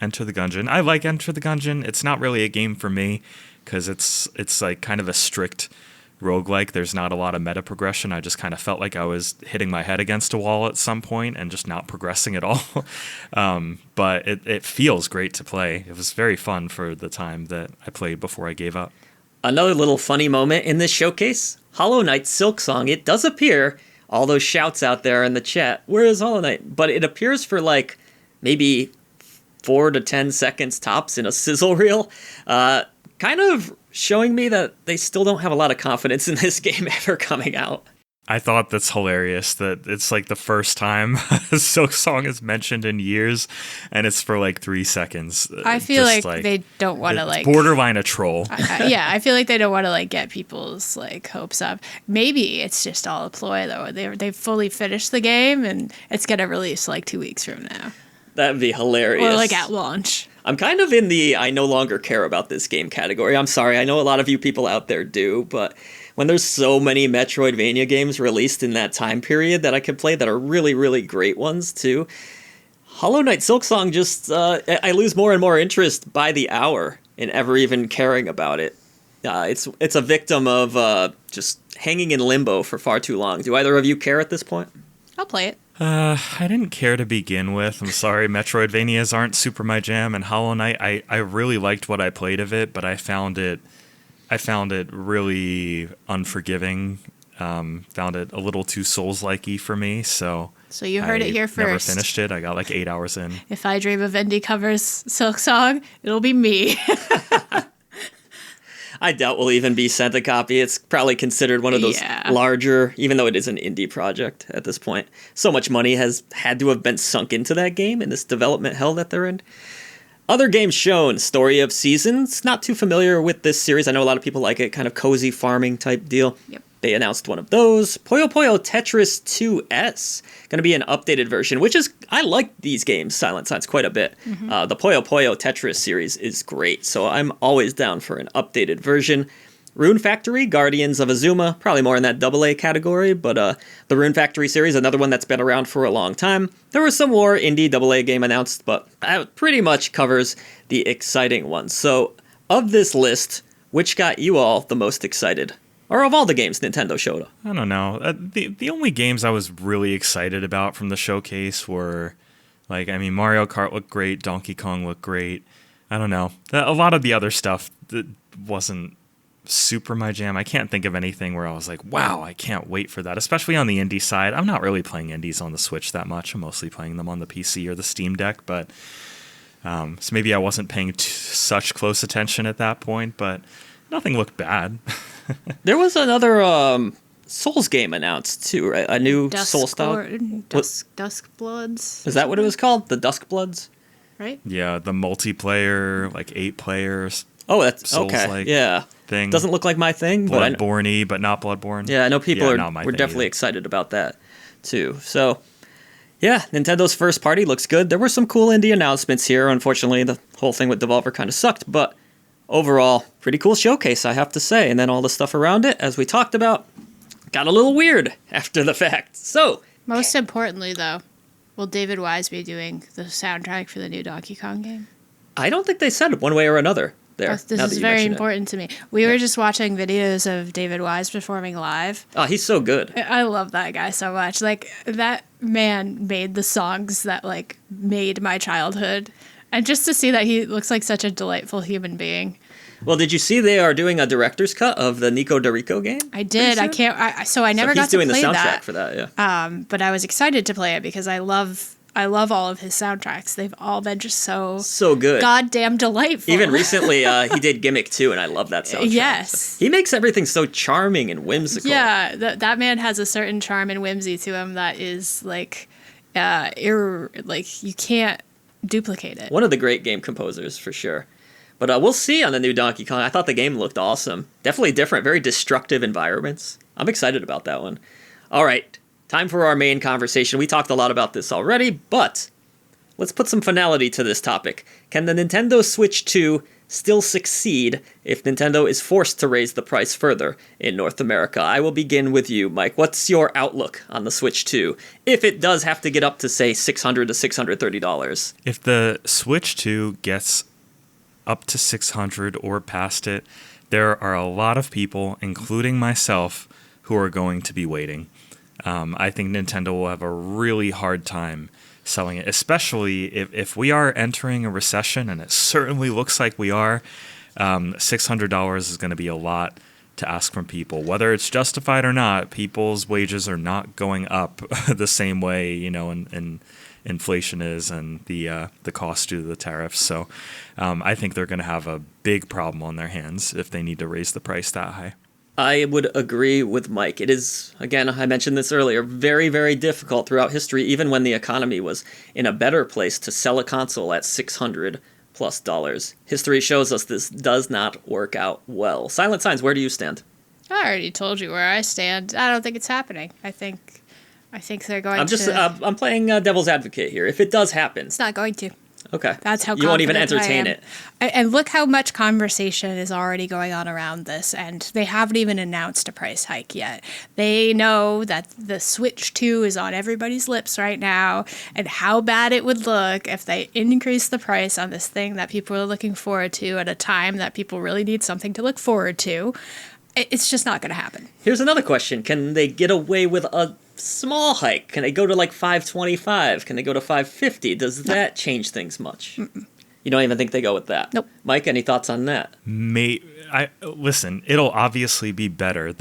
Enter the Gungeon. I like Enter the Gungeon. It's not really a game for me because it's like kind of a strict roguelike. There's not a lot of meta progression. I just kind of felt like I was hitting my head against a wall at some point and just not progressing at all. But it feels great to play. It was very fun for the time that I played before I gave up. Another little funny moment in this showcase, Hollow Knight Silksong. It does appear, all those shouts out there in the chat, where is Hollow Knight? But it appears for like maybe 4 to 10 seconds tops in a sizzle reel. Kind of showing me that they still don't have a lot of confidence in this game ever coming out. I thought that's hilarious that it's like the first time Silksong is mentioned in years, and it's for like 3 seconds. I feel like they don't want to like borderline a troll. I feel like they don't want to like get people's like hopes up. Maybe it's just all a ploy though. They've fully finished the game and it's gonna release like 2 weeks from now. That'd be hilarious. Or like at launch. I'm kind of in the I no longer care about this game category. I'm sorry, I know a lot of you people out there do, but when there's so many Metroidvania games released in that time period that I could play that are really, really great ones too, Hollow Knight Silksong just, I lose more and more interest by the hour in ever even caring about it. It's a victim of just hanging in limbo for far too long. Do either of you care at this point? I'll play it. I didn't care to begin with. I'm sorry, Metroidvanias aren't super my jam, and Hollow Knight, I really liked what I played of it, but I found it really unforgiving. Found it a little too Souls-like-y for me, so you heard it here never first. finished it. I got like 8 hours in. If I Dream of Indy covers Silk Song, it'll be me. I doubt we'll even be sent a copy. It's probably considered one of those larger, even though it is an indie project at this point. So much money has had to have been sunk into that game in this development hell that they're in. Other games shown, Story of Seasons. Not too familiar with this series. I know a lot of people like it, kind of cozy farming type deal. Yep. They announced one of those. Puyo Puyo Tetris 2S. Going to be an updated version, which is, I like these games, Silent Signs, quite a bit. Mm-hmm. The Puyo Puyo Tetris series is great, so I'm always down for an updated version. Rune Factory, Guardians of Azuma, probably more in that AA category, but the Rune Factory series, another one that's been around for a long time. There was some more indie AA game announced, but that pretty much covers the exciting ones. So, of this list, which got you all the most excited? Or of all the games Nintendo showed? I don't know. The only games I was really excited about from the showcase were, Mario Kart looked great, Donkey Kong looked great. I don't know. A lot of the other stuff that wasn't super my jam. I can't think of anything where I was like, wow, I can't wait for that, especially on the indie side. I'm not really playing indies on the Switch that much. I'm mostly playing them on the PC or the Steam Deck, but so maybe I wasn't paying such close attention at that point, but nothing looked bad. There was another Souls game announced too, right? A new Soul style. Dusk Bloods. Is that what it was called? The Dusk Bloods? Right? Yeah, the multiplayer, 8 players. Oh, that's Souls-like okay. Yeah. Thing. Doesn't look like my thing, Bloodborne-y, but not Bloodborne. Yeah, I know people were definitely excited about that too. So, yeah, Nintendo's first party looks good. There were some cool indie announcements here. Unfortunately, the whole thing with Devolver kind of sucked, but overall, pretty cool showcase, I have to say. And then all the stuff around it, as we talked about, got a little weird after the fact. So, most importantly, though, will David Wise be doing the soundtrack for the new Donkey Kong game? I don't think they said one way or another there. This is very important to me. We were just watching videos of David Wise performing live. Oh, he's so good. I love that guy so much. That man made the songs that, made my childhood. And just to see that he looks like such a delightful human being. Well, did you see they are doing a director's cut of the Nico Dorico game? I did. I never got to play that. He's doing the soundtrack for that, yeah. But I was excited to play it because I love all of his soundtracks. They've all been just so good, goddamn delightful. Even recently, he did Gimmick 2, and I love that soundtrack. Yes, so he makes everything so charming and whimsical. Yeah, that man has a certain charm and whimsy to him that is you can't duplicate it. One of the great game composers for sure. But we'll see on the new Donkey Kong. I thought the game looked awesome. Definitely different, very destructive environments. I'm excited about that one. All right, time for our main conversation. We talked a lot about this already, but let's put some finality to this topic. Can the Nintendo Switch 2 still succeed if Nintendo is forced to raise the price further in North America? I will begin with you, Mike. What's your outlook on the Switch 2 if it does have to get up to, say, $600 to $630? If the Switch 2 gets up to $600 or past it, there are a lot of people, including myself, who are going to be waiting. I think Nintendo will have a really hard time selling it, especially if we are entering a recession, and it certainly looks like we are. $600 is going to be a lot to ask from people. Whether it's justified or not, people's wages are not going up the same way, and inflation is, and the cost due to the tariffs. So I think they're going to have a big problem on their hands if they need to raise the price that high. I would agree with Mike. It is, again, I mentioned this earlier, very, very difficult throughout history, even when the economy was in a better place, to sell a console at $600+. History shows us this does not work out well. Silent Signs, where do you stand? I already told you where I stand. I don't think it's happening. I think they're going to... I'm playing devil's advocate here. If it does happen... It's not going to. Okay. That's how you won't even confident I entertain am. it. And look how much conversation is already going on around this, and they haven't even announced a price hike yet. They know that the Switch 2 is on everybody's lips right now, and how bad it would look if they increase the price on this thing that people are looking forward to at a time that people really need something to look forward to. It's just not going to happen. Here's another question. Can they get away with a small hike? Can they go to like $5.25? Can they go to $5.50? Does that change things much? Mm-mm. You don't even think they go with that? Nope. Mike, any thoughts on that? Listen, it'll obviously be better.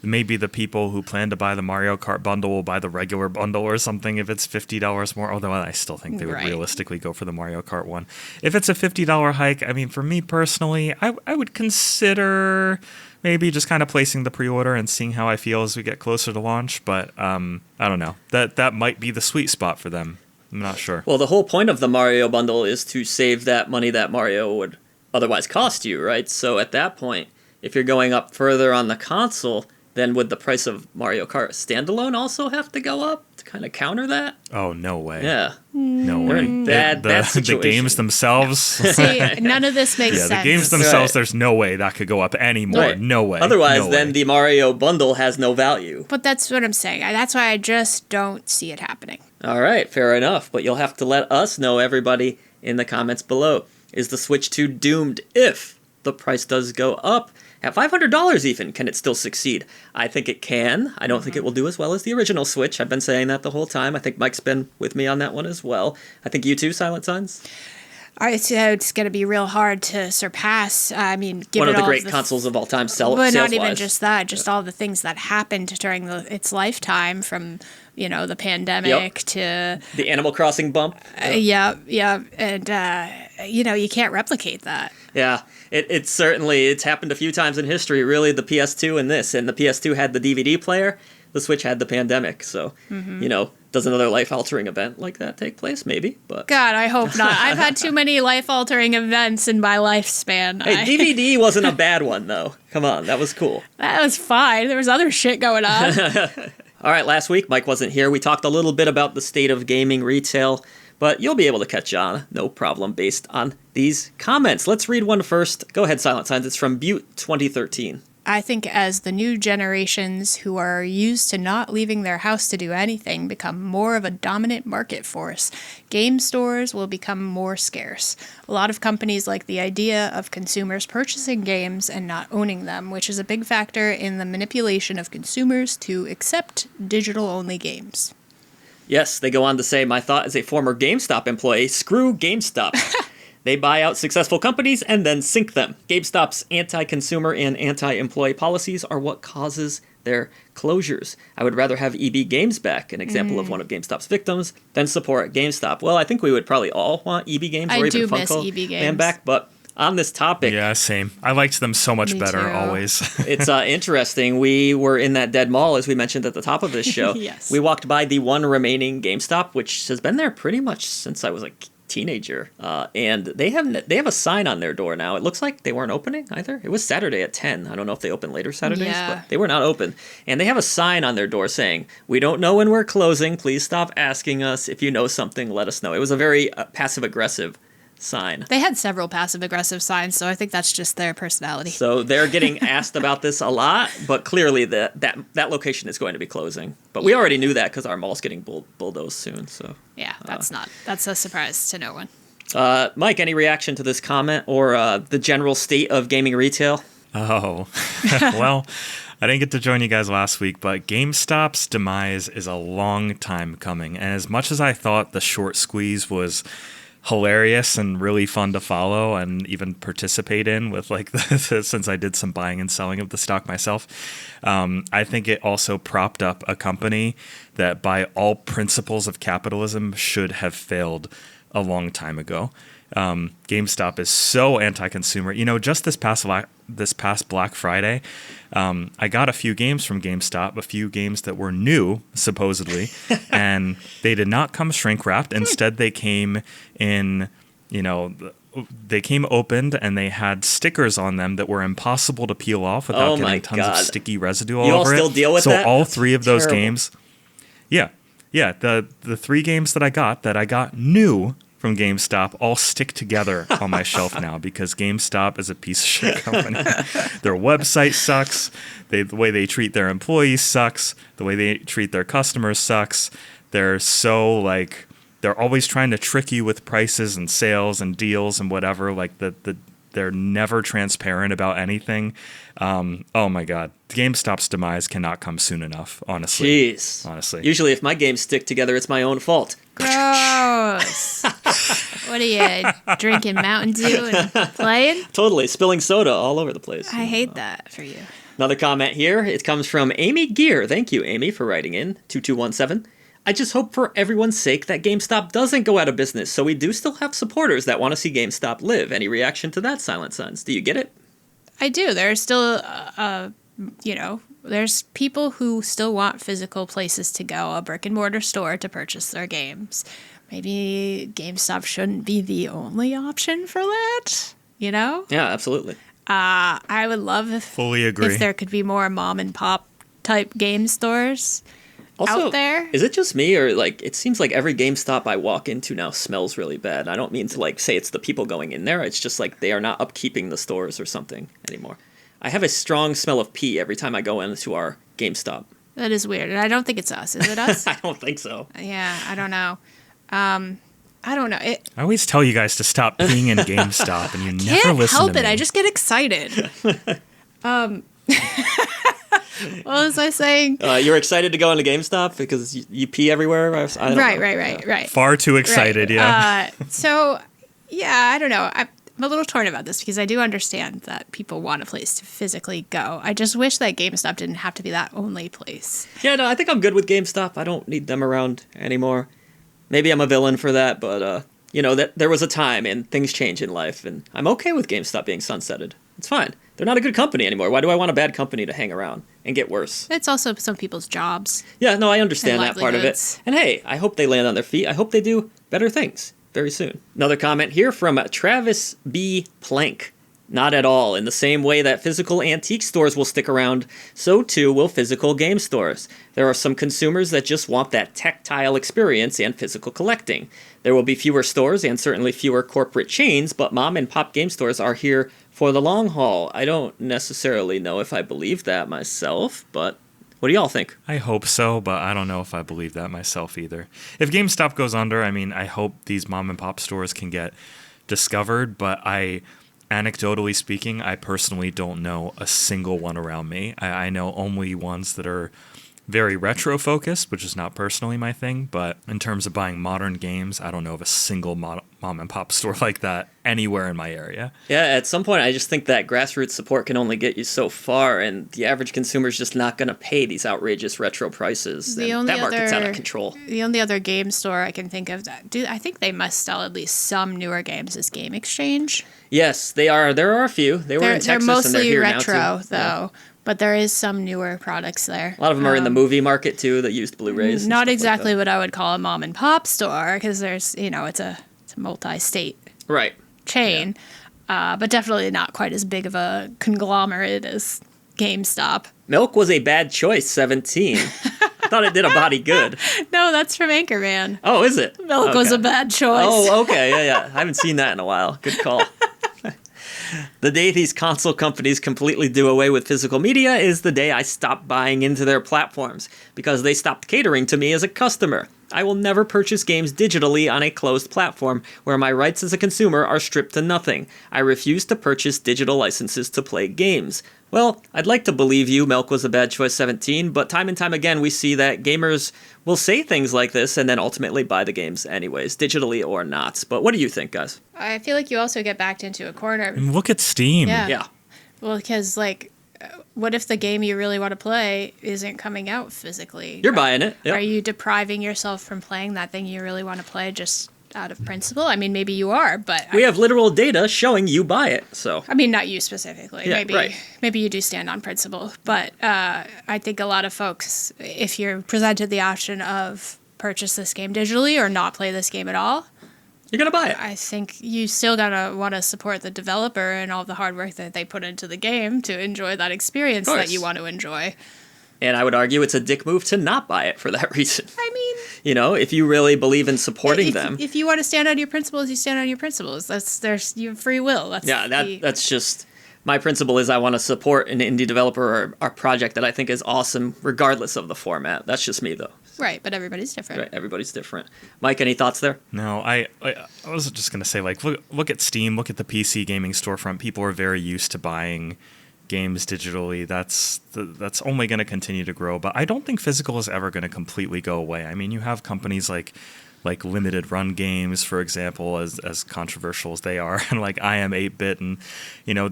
Maybe the people who plan to buy the Mario Kart bundle will buy the regular bundle or something if it's $50 more, although I still think they would realistically go for the Mario Kart one. If it's a $50 hike, I mean, for me personally, I would consider maybe just kind of placing the pre-order and seeing how I feel as we get closer to launch, but I don't know. That might be the sweet spot for them. I'm not sure. Well, the whole point of the Mario bundle is to save that money that Mario would otherwise cost you, right? So at that point, if you're going up further on the console, then would the price of Mario Kart standalone also have to go up to kind of counter that? Oh, no way. Yeah. No way. Bad The situation. games themselves. See, none of this makes sense. The games themselves, Right. There's no way that could go up anymore. Right. No way. Otherwise, No then way. the Mario bundle has no value. But that's what I'm saying. That's why I just don't see it happening. All right, fair enough. But you'll have to let us know, everybody, in the comments below. Is the Switch 2 doomed if the price does go up? At $500 even, can it still succeed? I think it can. I don't think it will do as well as the original Switch. I've been saying that the whole time. I think Mike's been with me on that one as well. I think you too, Silent Signs? It's going to be real hard to surpass. I mean, One of the great consoles of all time, but sales-wise. not even just that. Just all the things that happened during its lifetime, from the pandemic to the Animal Crossing bump. and you can't replicate that. Yeah, it's happened a few times in history. Really, the PS2 and this, and the PS2 had the DVD player. The Switch had the pandemic. So, does another life-altering event like that take place? Maybe, but God, I hope not. I've had too many life-altering events in my lifespan. Hey, DVD wasn't a bad one though. Come on, that was cool. That was fine. There was other shit going on. All right, last week Mike wasn't here. We talked a little bit about the state of gaming retail, but you'll be able to catch on, no problem, based on these comments. Let's read one first. Go ahead, Silent Signs. It's from Butte 2013. I think as the new generations who are used to not leaving their house to do anything become more of a dominant market force, game stores will become more scarce. A lot of companies like the idea of consumers purchasing games and not owning them, which is a big factor in the manipulation of consumers to accept digital-only games. Yes, they go on to say, my thought as a former GameStop employee, screw GameStop. They buy out successful companies and then sink them. GameStop's anti-consumer and anti-employee policies are what causes their closures. I would rather have EB Games back, an example of one of GameStop's victims, than support GameStop. Well, I think we would probably all want EB Games or even Funko EB Games. Man back, but on this topic... Yeah, same. I liked them so much better, too. always. It's interesting. We were in that dead mall, as we mentioned at the top of this show. Yes. We walked by the one remaining GameStop, which has been there pretty much since I was a teenager, and they have a sign on their door now. It looks like they weren't opening either. It was Saturday at 10. I don't know if they open later Saturdays, but they were not open. And they have a sign on their door saying, "We don't know when we're closing. Please stop asking us. If you know something, let us know." It was a very passive-aggressive sign. They had several passive-aggressive signs, so I think that's just their personality. So they're getting asked about this a lot, but clearly that location is going to be closing. But we already knew that because our mall's getting bulldozed soon. So yeah, that's a surprise to no one. Mike, any reaction to this comment or the general state of gaming retail? Oh, well, I didn't get to join you guys last week, but GameStop's demise is a long time coming. And as much as I thought the short squeeze was hilarious and really fun to follow and even participate in with since I did some buying and selling of the stock myself, I think it also propped up a company that by all principles of capitalism should have failed a long time ago. GameStop is so anti-consumer. Just this past Black Friday, I got a few games from GameStop, a few games that were new, supposedly, and they did not come shrink wrapped. Instead, they came in, they came opened and they had stickers on them that were impossible to peel off without getting tons of sticky residue all over it. You all still deal with that? So all three of those terrible. games, yeah, the three games that I got new from GameStop all stick together on my shelf now because GameStop is a piece of shit company. Their website sucks. The way they treat their employees sucks. The way they treat their customers sucks. They're so like they're always trying to trick you with prices and sales and deals and whatever. Like they're never transparent about anything. Oh my God. GameStop's demise cannot come soon enough, honestly. Jeez. Honestly. Usually if my games stick together, it's my own fault. Gross. What are you, drinking Mountain Dew and playing? Totally. Spilling soda all over the place. I hate that for you. Another comment here. It comes from Amy Gear. Thank you, Amy, for writing in. 2217. I just hope for everyone's sake that GameStop doesn't go out of business, so we do still have supporters that want to see GameStop live. Any reaction to that, Silent Sons? Do you get it? I do. There's still, there's people who still want physical places to go, a brick and mortar store to purchase their games. Maybe GameStop shouldn't be the only option for that, you know? Yeah, absolutely. I would love Fully agree. if there could be more mom and pop type game stores Also, out there. Is it just me, or like it seems like every GameStop I walk into now smells really bad? I don't mean to like say it's the people going in there. It's just like they are not upkeeping the stores or something anymore. I have a strong smell of pee every time I go into our GameStop. That is weird, and I don't think it's us. Is it us? I don't think so. Yeah, I don't know. I don't know. I always tell you guys to stop being in GameStop, and you never Can't listen help to it. me. I just get excited. What was I saying? You're excited to go into GameStop because you pee everywhere? I don't know. Right. Far too excited, Right. yeah. So, yeah, I don't know. I'm a little torn about this because I do understand that people want a place to physically go. I just wish that GameStop didn't have to be that only place. Yeah, no, I think I'm good with GameStop. I don't need them around anymore. Maybe I'm a villain for that, but, that there was a time and things change in life, and I'm okay with GameStop being sunsetted. It's fine. They're not a good company anymore. Why do I want a bad company to hang around and get worse? It's also some people's jobs. Yeah, no, I understand And that part of it. livelihoods. And hey, I hope they land on their feet. I hope they do better things very soon. Another comment here from Travis B. Plank. Not at all. In the same way that physical antique stores will stick around, so too will physical game stores. There are some consumers that just want that tactile experience and physical collecting. There will be fewer stores and certainly fewer corporate chains, but mom and pop game stores are here for the long haul. I don't necessarily know if I believe that myself, but what do y'all think? I hope so, but I don't know if I believe that myself either. If GameStop goes under, I mean, I hope these mom and pop stores can get discovered, but anecdotally speaking, I personally don't know a single one around me. I know only ones that are very retro focused, which is not personally my thing, but in terms of buying modern games, I don't know of a single mom and pop store like that anywhere in my area. Yeah, at some point, I just think that grassroots support can only get you so far, and the average consumer is just not going to pay these outrageous retro prices. That market's out of control. The only other game store I can think of I think they must sell at least some newer games is Game Exchange. Yes, they are. There are a few. They were in Texas, they're mostly and they're here retro, now, too. though. Yeah. But there is some newer products there. A lot of them are in the movie market, too, that used Blu-rays. Not exactly what I would call a mom and pop store, because there's, it's a multi-state Right. chain. Yeah. But definitely not quite as big of a conglomerate as GameStop. Milk was a bad choice, 17. I thought it did a body good. No, that's from Anchorman. Oh, is it? Milk was a bad choice. Oh, okay. Yeah. I haven't seen that in a while. Good call. The day these console companies completely do away with physical media is the day I stop buying into their platforms, because they stopped catering to me as a customer. I will never purchase games digitally on a closed platform where my rights as a consumer are stripped to nothing. I refuse to purchase digital licenses to play games. Well, I'd like to believe you, Milk was a bad choice 17, but time and time again we see that gamers will say things like this and then ultimately buy the games anyways, digitally or not. But what do you think, guys? I feel like you also get backed into a corner. And look at Steam. Yeah. Well, because, what if the game you really want to play isn't coming out physically? You're buying it. Yep. Are you depriving yourself from playing that thing you really want to play just out of principle? I mean, maybe you are, but We have literal data showing you buy it, so. I mean, not you specifically. Yeah, right. Maybe you do stand on principle, but I think a lot of folks, if you're presented the option of purchase this game digitally or not play this game at all, You're going to buy it. I think you still gotta want to support the developer and all the hard work that they put into the game to enjoy that experience that you want to enjoy. And I would argue it's a dick move to not buy it for that reason. I mean, if you really believe in supporting them. If you want to stand on your principles, you stand on your principles. You have free will. That's just my principle is I want to support an indie developer or project that I think is awesome, regardless of the format. That's just me, though. Right, but everybody's different. Right, everybody's different. Mike, any thoughts there? No, I was just gonna say, like, look at Steam, look at the PC gaming storefront. People are very used to buying games digitally. That's only going to continue to grow. But I don't think physical is ever going to completely go away. I mean, you have companies like limited run games, for example, as controversial as they are, and like I Am 8-Bit, and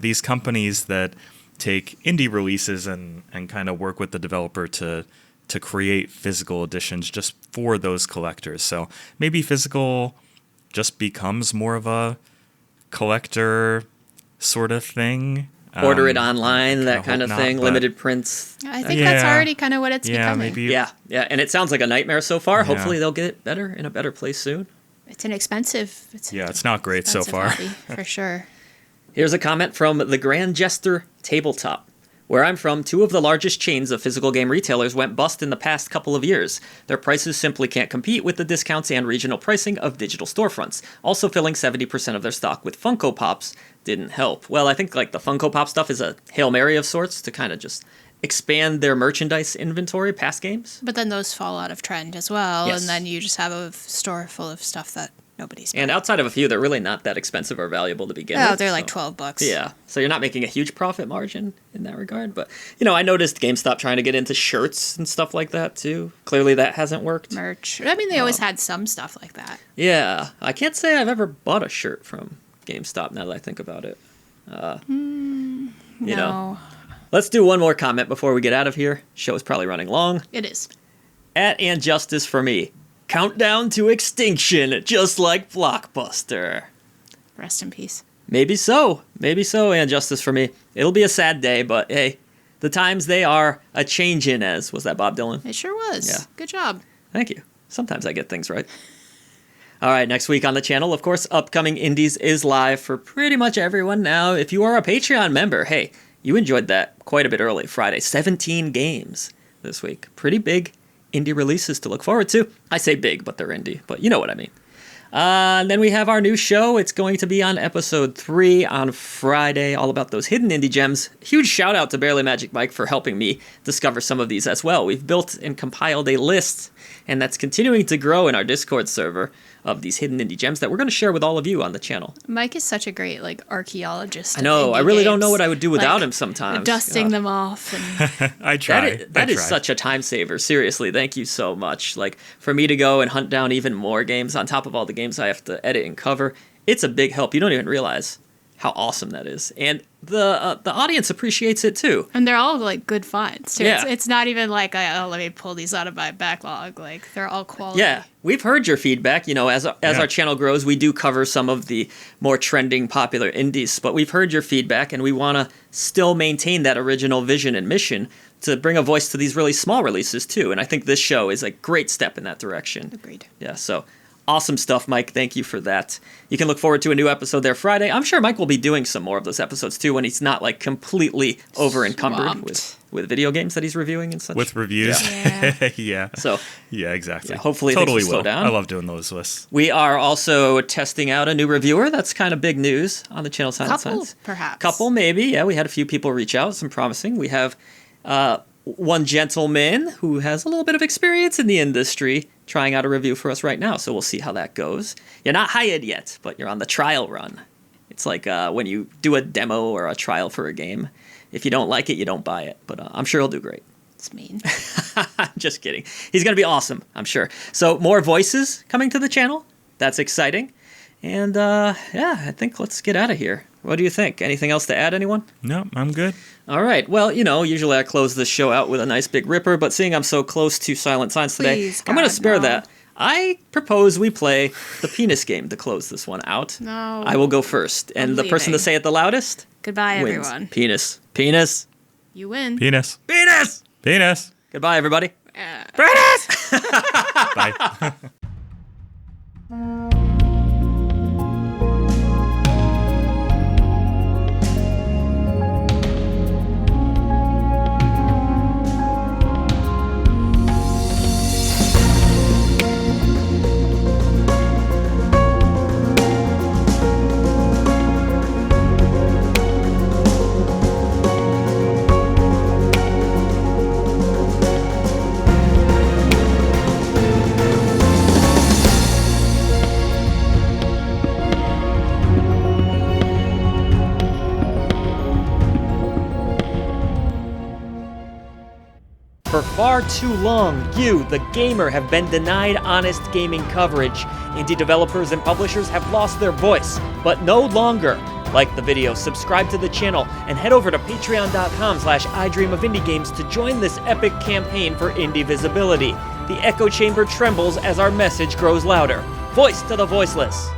these companies that take indie releases and kind of work with the developer to create physical editions just for those collectors. So maybe physical just becomes more of a collector sort of thing. Order it online, that kind of thing, limited prints. I think that's already kind of what it's becoming. Maybe. Yeah, and it sounds like a nightmare so far. Hopefully they'll get it better, in a better place soon. It's inexpensive. It's not great so far. Hobby, for sure. Here's a comment from the Grand Jester Tabletop. Where I'm from, 2 of the largest chains of physical game retailers went bust in the past couple of years. Their prices simply can't compete with the discounts and regional pricing of digital storefronts. Also filling 70% of their stock with Funko Pops didn't help. Well, I think like the Funko Pop stuff is a Hail Mary of sorts to kind of just expand their merchandise inventory past games. But then those fall out of trend as well, Yes. and then you just have a store full of stuff that nobody's buying. And outside of a few, they're really not that expensive or valuable to begin with. Oh, they're like $12. Yeah, so you're not making a huge profit margin in that regard. But, I noticed GameStop trying to get into shirts and stuff like that, too. Clearly that hasn't worked. Merch. I mean, they always had some stuff like that. Yeah, I can't say I've ever bought a shirt from GameStop now that I think about it. No. Let's do one more comment before we get out of here. Show is probably running long. It is. And Justice for me. Countdown to extinction, just like Blockbuster. Rest in peace. Maybe so, and Justice for me. It'll be a sad day, but hey, the times they are a changin', as was that Bob Dylan? It sure was. Yeah. Good job. Thank you. Sometimes I get things right. All right, next week on the channel, of course, Upcoming Indies is live for pretty much everyone now. If you are a Patreon member, hey, you enjoyed that quite a bit early. Friday, 17 games this week. Pretty big indie releases to look forward to. I say big, but they're indie, but you know what I mean. And then we have our new show. It's going to be on episode 3 on Friday, all about those hidden indie gems. Huge shout out to Barely Magic Mike for helping me discover some of these as well. We've built and compiled a list, and that's continuing to grow in our Discord server of these hidden indie gems that we're going to share with all of you on the channel. Mike is such a great archaeologist. I know. I really don't know what I would do without him sometimes. Dusting them off. And I try. That is such a time saver. Seriously, thank you so much. For me to go and hunt down even more games on top of all the games I have to edit and cover, it's a big help. You don't even realize how awesome that is. And the audience appreciates it too. And they're all good finds too. Yeah. It's not even let me pull these out of my backlog. They're all quality. Yeah, we've heard your feedback. As our channel grows, we do cover some of the more trending, popular indies. But we've heard your feedback, and we want to still maintain that original vision and mission to bring a voice to these really small releases too. And I think this show is a great step in that direction. Agreed. Yeah, so awesome stuff, Mike. Thank you for that. You can look forward to a new episode there Friday. I'm sure Mike will be doing some more of those episodes too when he's not completely over encumbered with video games that he's reviewing and such. With reviews. Yeah. Yeah. So yeah, exactly. Yeah, hopefully totally things will slow down. I love doing those lists. We are also testing out a new reviewer. That's kind of big news on the channel. Couple, perhaps. Couple, maybe. Yeah, we had a few people reach out. Some promising. We have one gentleman who has a little bit of experience in the industry trying out a review for us right now, so we'll see how that goes. You're not hired yet, but you're on the trial run. It's like when you do a demo or a trial for a game. If you don't like it, you don't buy it, but I'm sure he'll do great. It's mean. Just kidding. He's going to be awesome, I'm sure. So more voices coming to the channel. That's exciting. And I think let's get out of here. What do you think? Anything else to add, anyone? No, I'm good. All right. Well, usually I close this show out with a nice big ripper, but seeing I'm so close to Silent Signs today, Please, I'm going to God, spare no. that. I propose we play the penis game to close this one out. No. I will go first. And I'm the person to leaving. say it the loudest Goodbye, wins. everyone. Penis. Penis. You win. Penis. Penis! Penis. Goodbye, everybody. Penis! Bye. far too long, you, the gamer, have been denied honest gaming coverage. Indie developers and publishers have lost their voice, but no longer. Like the video, subscribe to the channel, and head over to patreon.com/idreamofindiegames to join this epic campaign for indie visibility. The echo chamber trembles as our message grows louder. Voice to the voiceless.